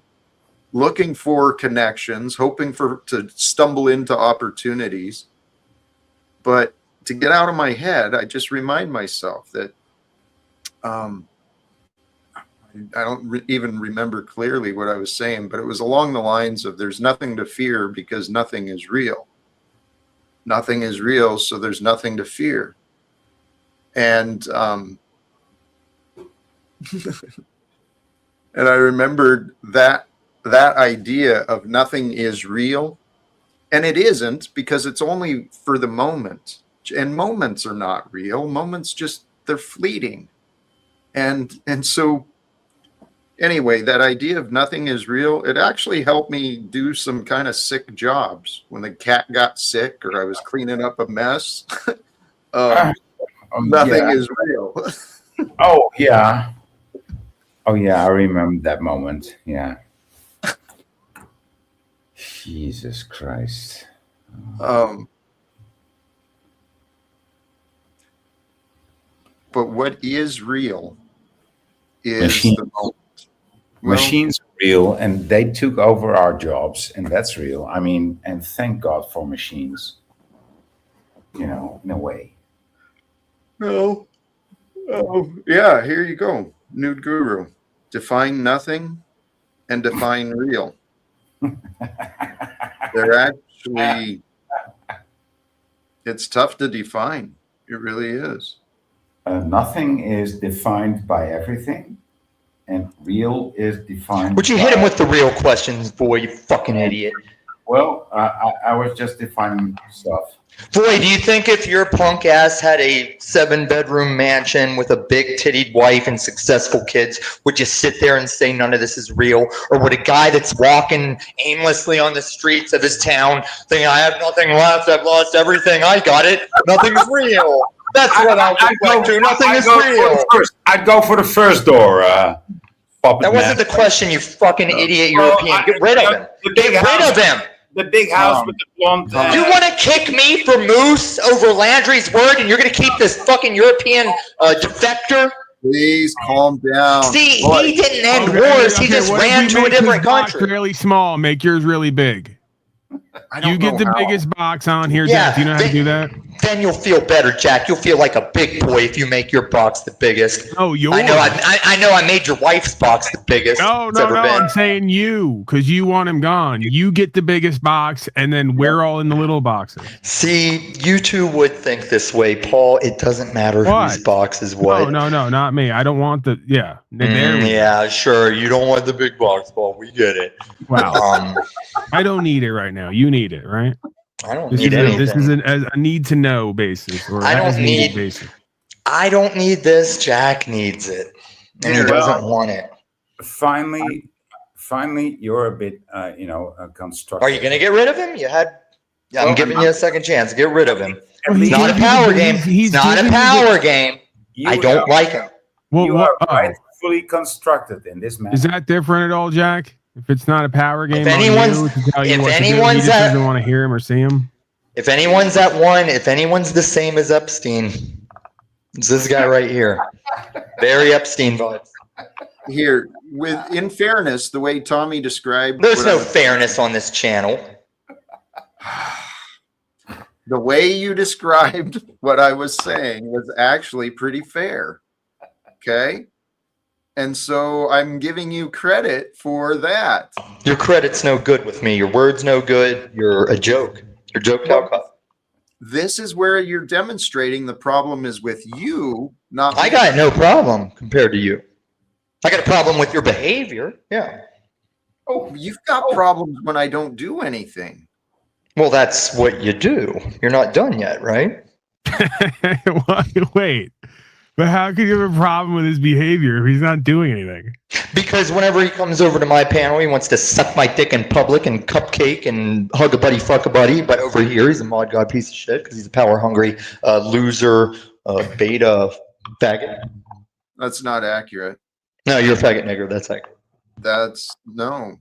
looking for connections, hoping to stumble into opportunities. But to get out of my head, I just remind myself that I don't even remember clearly what I was saying, but it was along the lines of there's nothing to fear because nothing is real. Nothing is real, so there's nothing to fear. And and I remembered that that idea of nothing is real, and it isn't, because it's only for the moment, and moments are not real. Moments just, they're fleeting. And so anyway, that idea of nothing is real, it actually helped me do some kind of sick jobs. When the cat got sick or I was cleaning up a mess, nothing is real. Oh yeah. Oh yeah, I remember that moment. Yeah. Jesus Christ. But what is real is Machine. the moment. Machines are real, and they took over our jobs, and that's real. I mean, and thank God for machines. You know, in a way. No. Oh, yeah, here you go. Nude Guru. Define nothing and define real. They're actually, it's tough to define. It really is. Nothing is defined by everything, and real is defined. Would you hit him with the real questions, boy, you fucking idiot? Well, I was just defining stuff. Boy, do you think if your punk ass had a 7-bedroom mansion with a big tittied wife and successful kids, would you sit there and say none of this is real? Or would a guy that's walking aimlessly on the streets of his town think, I have nothing left, I've lost everything, I got it, nothing's real? That's what I would like to. Nothing is real. I'd go for the first door. That wasn't the question, you fucking idiot European. Get rid of him. Get rid of him. The big house with the blonde. You want to kick me for Moose over Landry's word, and you're going to keep this fucking European defector? Please calm down. See, he didn't end wars. He just ran to a different country. Really small. Make yours really big. You get the biggest box on here, Jack. Do you know how to do that? Then you'll feel better, Jack. You'll feel like a big boy if you make your box the biggest. Oh, yours. I know. I made your wife's box the biggest. No. I'm saying you, because you want him gone. You get the biggest box, and then we're all in the little boxes. See, you two would think this way, Paul. It doesn't matter whose box is what. No, not me. I don't want the yeah, sure. You don't want the big box, Paul. We get it. Wow. I don't need it right now. You need it, right? I don't need anything. This is a need to know basis, or I don't need basis. I don't need this. Jack needs it, and he doesn't want it. Finally, you're a bit, constructive. Are you gonna get rid of him? I'm giving you a second chance. Get rid of him. He's not a power game. It's not a power game. I don't like him. You are rightfully constructed in this matter. Is that different at all, Jack? If it's not a power game, if anyone's doesn't want to hear him or see him. If anyone's the same as Epstein, it's this guy right here. Very Epstein vibes. Here, in fairness, the way Tommy described, there's no fairness on this channel. The way you described what I was saying was actually pretty fair. Okay. And so I'm giving you credit for that. Your credit's no good with me. Your word's no good. You're a joke. You're joke Talcott. This is where you're demonstrating the problem is with you, not me. I got no problem compared to you. I got a problem with your behavior. Yeah. Oh, you've got problems when I don't do anything. Well, that's what you do. You're not done yet, right? Wait. But how could you have a problem with his behavior if he's not doing anything? Because whenever he comes over to my panel, he wants to suck my dick in public and cupcake and hug a buddy, fuck a buddy. But over here, he's a mod god piece of shit because he's a power hungry loser, beta faggot. That's not accurate. No, you're a faggot nigger. That's accurate. That's no.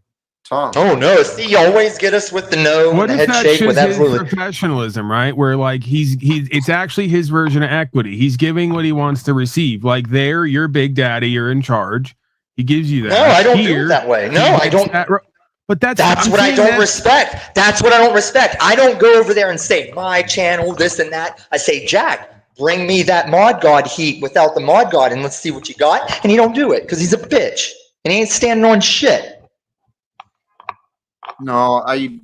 Tom. Oh no! See, you always get us with the no. What and if the head that's shake just with his absolutely professionalism, right? Where like it's actually his version of equity. He's giving what he wants to receive. Like there, you're big daddy, you're in charge. He gives you that. No, I don't do it that way. No, I don't. But that's what I don't respect. That's what I don't respect. I don't go over there and say my channel, this and that. I say, Jack, bring me that mod god heat without the mod god, and let's see what you got. And he don't do it because he's a bitch and he ain't standing on shit. No, you're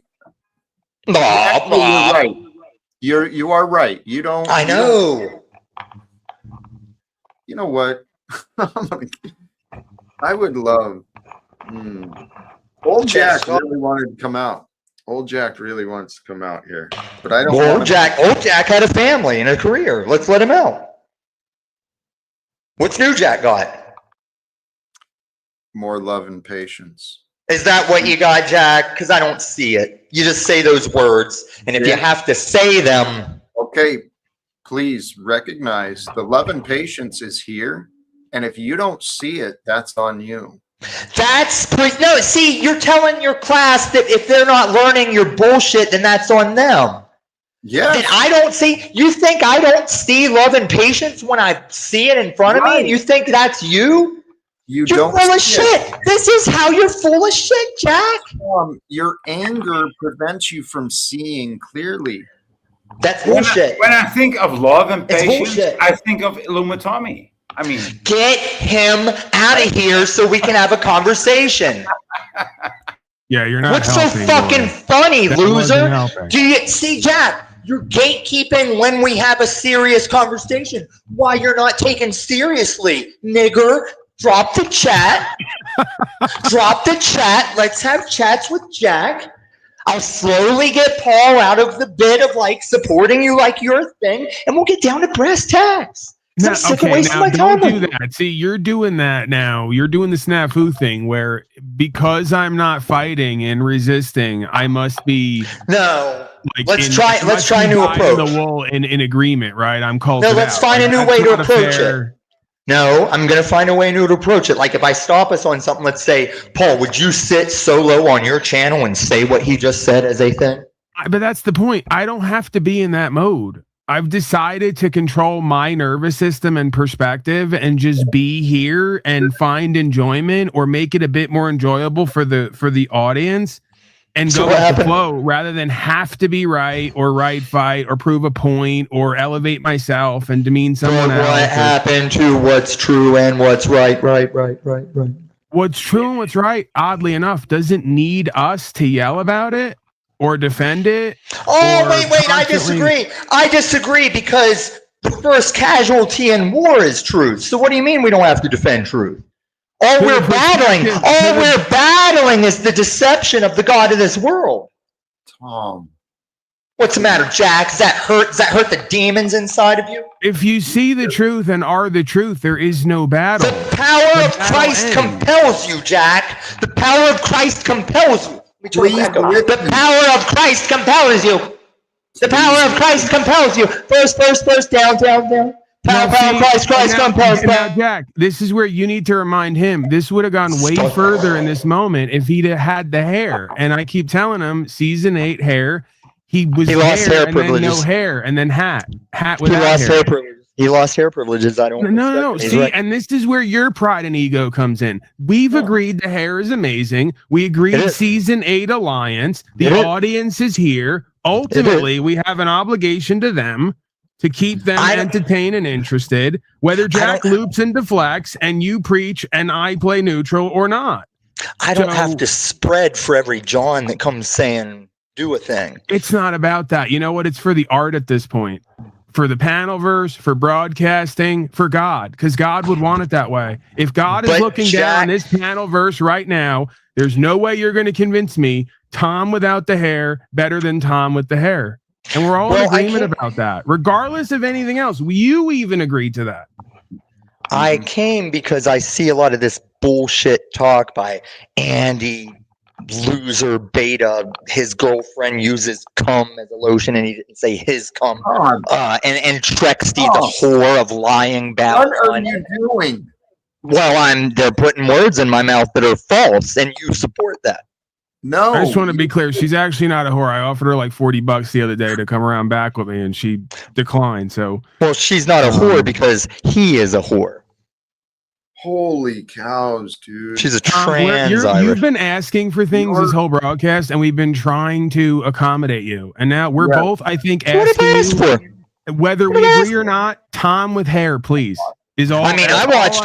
right. You are right. You don't. I know. You know what? I would love. Old Jack really wanted to come out. Old Jack really wants to come out here, but I don't. Well, old Jack had a family and a career. Let's let him out. What's new Jack got? More love and patience. Is that what you got, Jack? Because I don't see it. You just say those words, and if you have to say them. Okay, please recognize the love and patience is here, and if you don't see it, that's on you. No, see, you're telling your class that if they're not learning your bullshit, then that's on them. Yeah. Then I don't see, you think I don't see love and patience when I see it in front of me, and you think that's you? You're full of shit. This is how you're full of shit, Jack. Your anger prevents you from seeing clearly. That's bullshit. When I think of love and patience, I think of Illuminati. I mean, get him out of here so we can have a conversation. Yeah, you're not. What's so fucking funny, loser? Do you see, Jack? You're gatekeeping when we have a serious conversation. Why you're not taken seriously, nigger? Drop the chat. Drop the chat. Let's have chats with Jack. I'll slowly get Paul out of the bit of like supporting you like your thing, and we'll get down to brass tacks. No, okay, now don't do that. See, you're doing that now. You're doing the snafu thing where because I'm not fighting and resisting, I must be let's try a new approach. The wall in agreement, right? I'm called. No, let's find a new way to approach it. No, I'm going to find a way new to approach it. Like if I stop us on something, let's say, Paul, would you sit solo on your channel and say what he just said as a thing? But that's the point. I don't have to be in that mode. I've decided to control my nervous system and perspective and just be here and find enjoyment or make it a bit more enjoyable for the audience and go with the flow rather than have to be right or fight or prove a point or elevate myself and demean someone else. What happened to what's true and what's right? What's true and what's right, oddly enough, doesn't need us to yell about it or defend it. Oh, wait, I disagree because the first casualty in war is truth. So what do you mean we don't have to defend truth? All we're battling is the deception of the God of this world. Tom. What's the matter, Jack? Does that hurt the demons inside of you? If you see the truth and are the truth, there is no battle. The power of Christ compels you, Jack. The power of Christ compels you. The power of Christ compels you. The power of Christ compels you. First, down. Power of Christ compels. Now, Jack, this is where you need to remind him. This would have gone way further in this moment if he'd had the hair. And I keep telling him, season 8 hair. He lost hair privileges. No hair, and then hat without hair. He lost hair privileges. I don't. No. See, and this is where your pride and ego comes in. We've agreed the hair is amazing. We agreed season 8 alliance. The audience is here. Ultimately, we have an obligation to them to keep them entertained and interested. Whether Jack loops and deflects, and you preach, and I play neutral or not. I don't have to spread for every John that comes saying do a thing. It's not about that. You know what? It's for the art at this point. For the panelverse, for broadcasting, for God, because God would want it that way. If God is looking down this panelverse right now, there's no way you're going to convince me Tom without the hair better than Tom with the hair. And we're all in agreement about that, regardless of anything else. You even agreed to that. I came because I see a lot of this bullshit talk by Andy, loser beta. His girlfriend uses cum as a lotion, and he didn't say his cum. And Trexty, the whore of lying Babylon. What are you doing? Well, they're putting words in my mouth that are false, and you support that. No, I just want to be clear. She's actually not a whore. I offered her like $40 the other day to come around back with me, and she declined. So, well, she's not a whore because he is a whore. Holy cows, dude. She's a trans Irish. You've been asking for things this whole broadcast, and we've been trying to accommodate you. And now we're both, I think, asking you, whether we agree or not, Tom with hair, please. Is all. I mean, I watched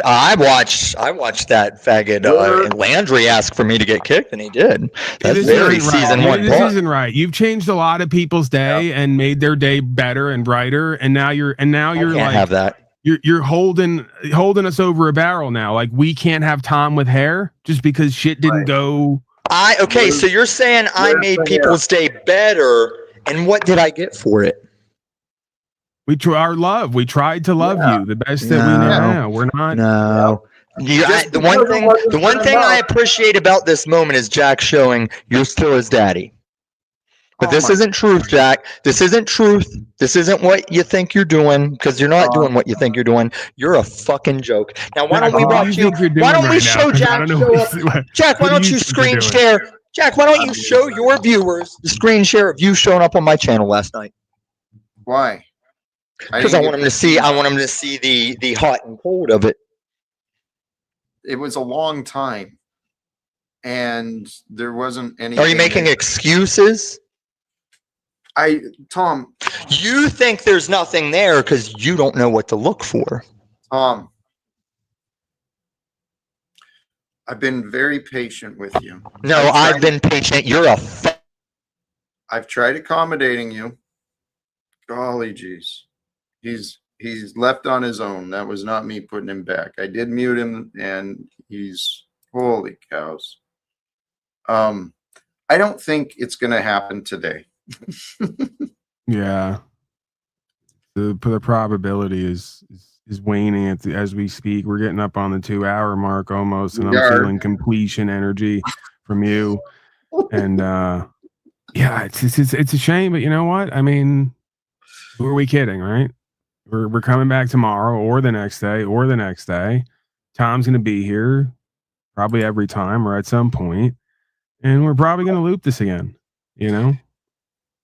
that faggot Landry ask for me to get kicked, and he did. That's very season 1. This isn't right. You've changed a lot of people's day and made their day better and brighter, and now you're like have that. You're holding us over a barrel now. Like we can't have Tom with hair just because shit didn't go Okay, so you're saying I made people's day better, and what did I get for it? We try our love. We tried to love you the best that we know how. We're not. No. The one thing I appreciate about this moment is Jack showing you're still his daddy. But this isn't truth, Jack. This isn't truth. This isn't what you think you're doing, because you're not doing what you think you're doing. You're a fucking joke. Now, why don't we watch you? Why don't we show Jack show up? Jack, why don't you screen share? Jack, why don't you show your viewers the screen share of you showing up on my channel last night? Why? Because I want them to see. I want them to see the hot and cold of it. It was a long time, and there wasn't any. Are you making excuses? Tom. You think there's nothing there because you don't know what to look for. Tom, I've been very patient with you. No, I've been patient. You're a. I've tried accommodating you. Golly geez. He's left on his own. That was not me putting him back. I did mute him, and he's holy cows. I don't think it's going to happen today. Yeah. The probability is waning as we speak. We're getting up on the 2-hour mark almost, and I'm feeling completion energy from you. And yeah, it's a shame, but you know what? I mean, who are we kidding, right? We're coming back tomorrow or the next day or the next day. Tom's going to be here probably every time or at some point, and we're probably going to loop this again, you know?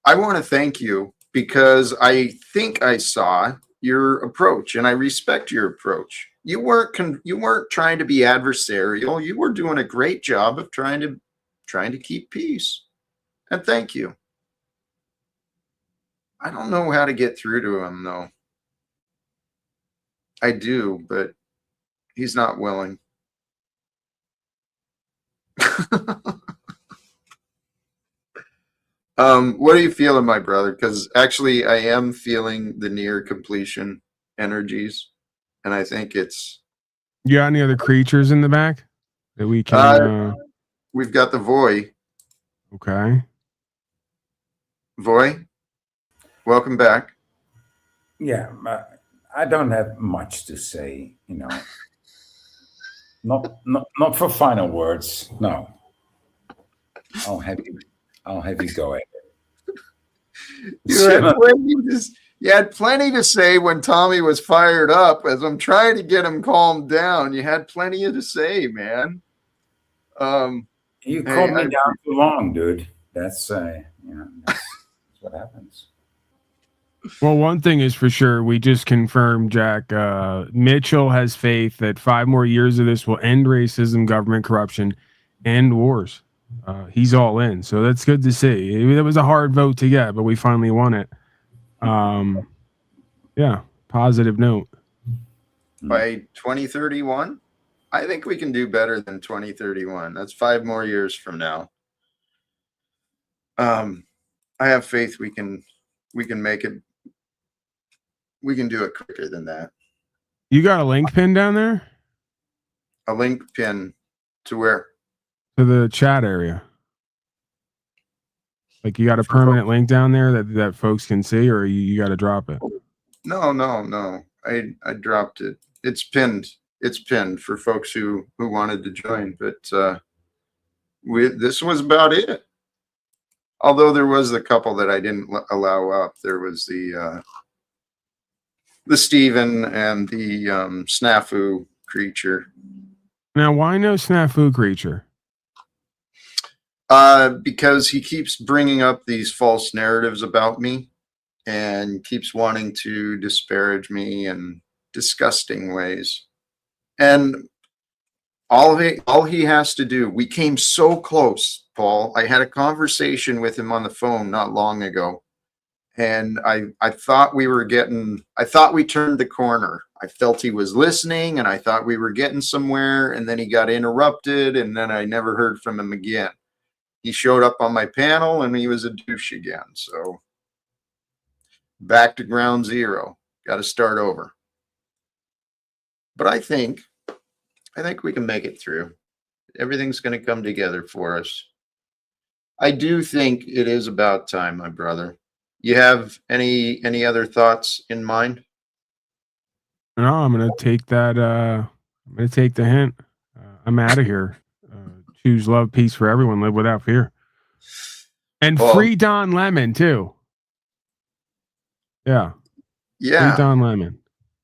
I want to thank you because I think I saw your approach, and I respect your approach. You weren't trying to be adversarial. You were doing a great job of trying to keep peace. And thank you. I don't know how to get through to him though. I do, but he's not willing. What are you feeling, my brother? Because actually I am feeling the near completion energies, and I think it's. You got any other creatures in the back that we can? We've got the Voy. Okay. Voy, welcome back. Yeah, I don't have much to say, you know. Not for final words. No. I'll have you go ahead. You had plenty to say when Tommy was fired up. As I'm trying to get him calmed down, you had plenty to say, man. You calmed me down too long, dude. That's that's what happens. Well, one thing is for sure, we just confirmed, Jack, Mitchell has faith that 5 more years of this will end racism, government corruption, and wars. He's all in. So that's good to see. It was a hard vote to get, but we finally won it. Yeah, positive note. By 2031, I think we can do better than 2031. That's 5 more years from now. I have faith we can make it. We can do it quicker than that. You got a link pin down there? A link pin to where? To the chat area. Like you got a permanent link down there that folks can see, or you got to drop it? No. I dropped it. It's pinned. It's pinned for folks who wanted to join, but this was about it. Although there was a couple that I didn't allow up. There was the Steven and the Snafu creature. Now, why no Snafu creature? Because he keeps bringing up these false narratives about me and keeps wanting to disparage me in disgusting ways. And all he has to do, we came so close, Paul. I had a conversation with him on the phone not long ago. And I thought we turned the corner. I felt he was listening, and I thought we were getting somewhere, and then he got interrupted, and then I never heard from him again. He showed up on my panel, and he was a douche again. So back to ground zero. Got to start over. But I think we can make it through. Everything's going to come together for us. I do think it is about time, my brother. You have any other thoughts in mind? No, I'm gonna take that. I'm gonna take the hint. I'm out of here. Choose love, peace for everyone. Live without fear, and Well, free Don Lemon too. Yeah, free yeah, Don Lemon.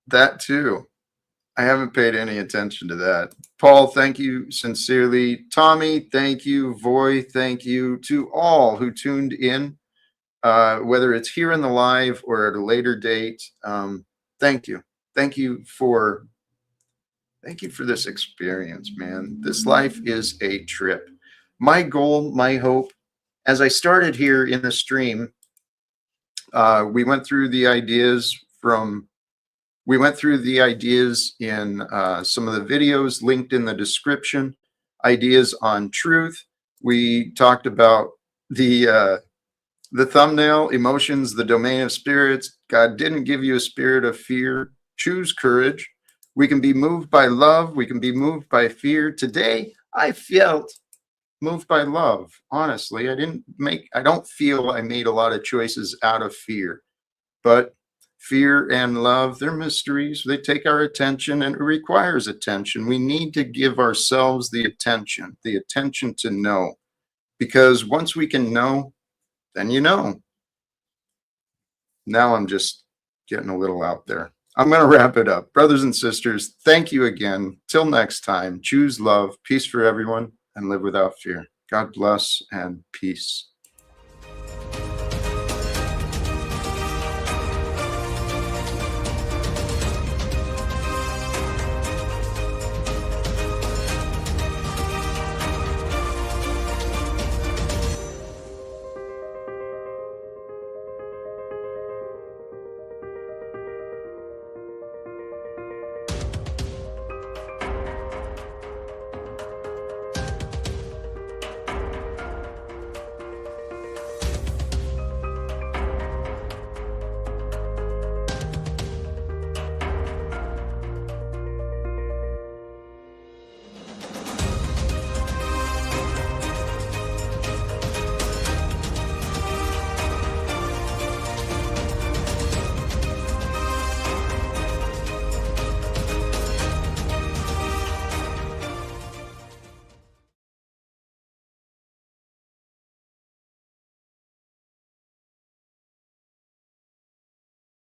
that too. I haven't paid any attention to that. Paul, thank you sincerely. Tommy, thank you. Voy, thank you to all who tuned in, whether it's here in the live or at a later date. Thank you. Thank you for this experience, man. This life is a trip. My goal, my hope, as I started here in the stream, we went through the ideas in some of the videos linked in the description, ideas on truth. We talked about the thumbnail, emotions, the domain of spirits. God didn't give you a spirit of fear. Choose courage. We can be moved by love. We can be moved by fear. Today, I felt moved by love. Honestly, I don't feel I made a lot of choices out of fear, but fear and love, they're mysteries. They take our attention, and it requires attention. We need to give ourselves the attention to know, because once we can know, then you know. Now I'm just getting a little out there. I'm going to wrap it up. Brothers and sisters, thank you again. Till next time, choose love, peace for everyone, and live without fear. God bless and peace.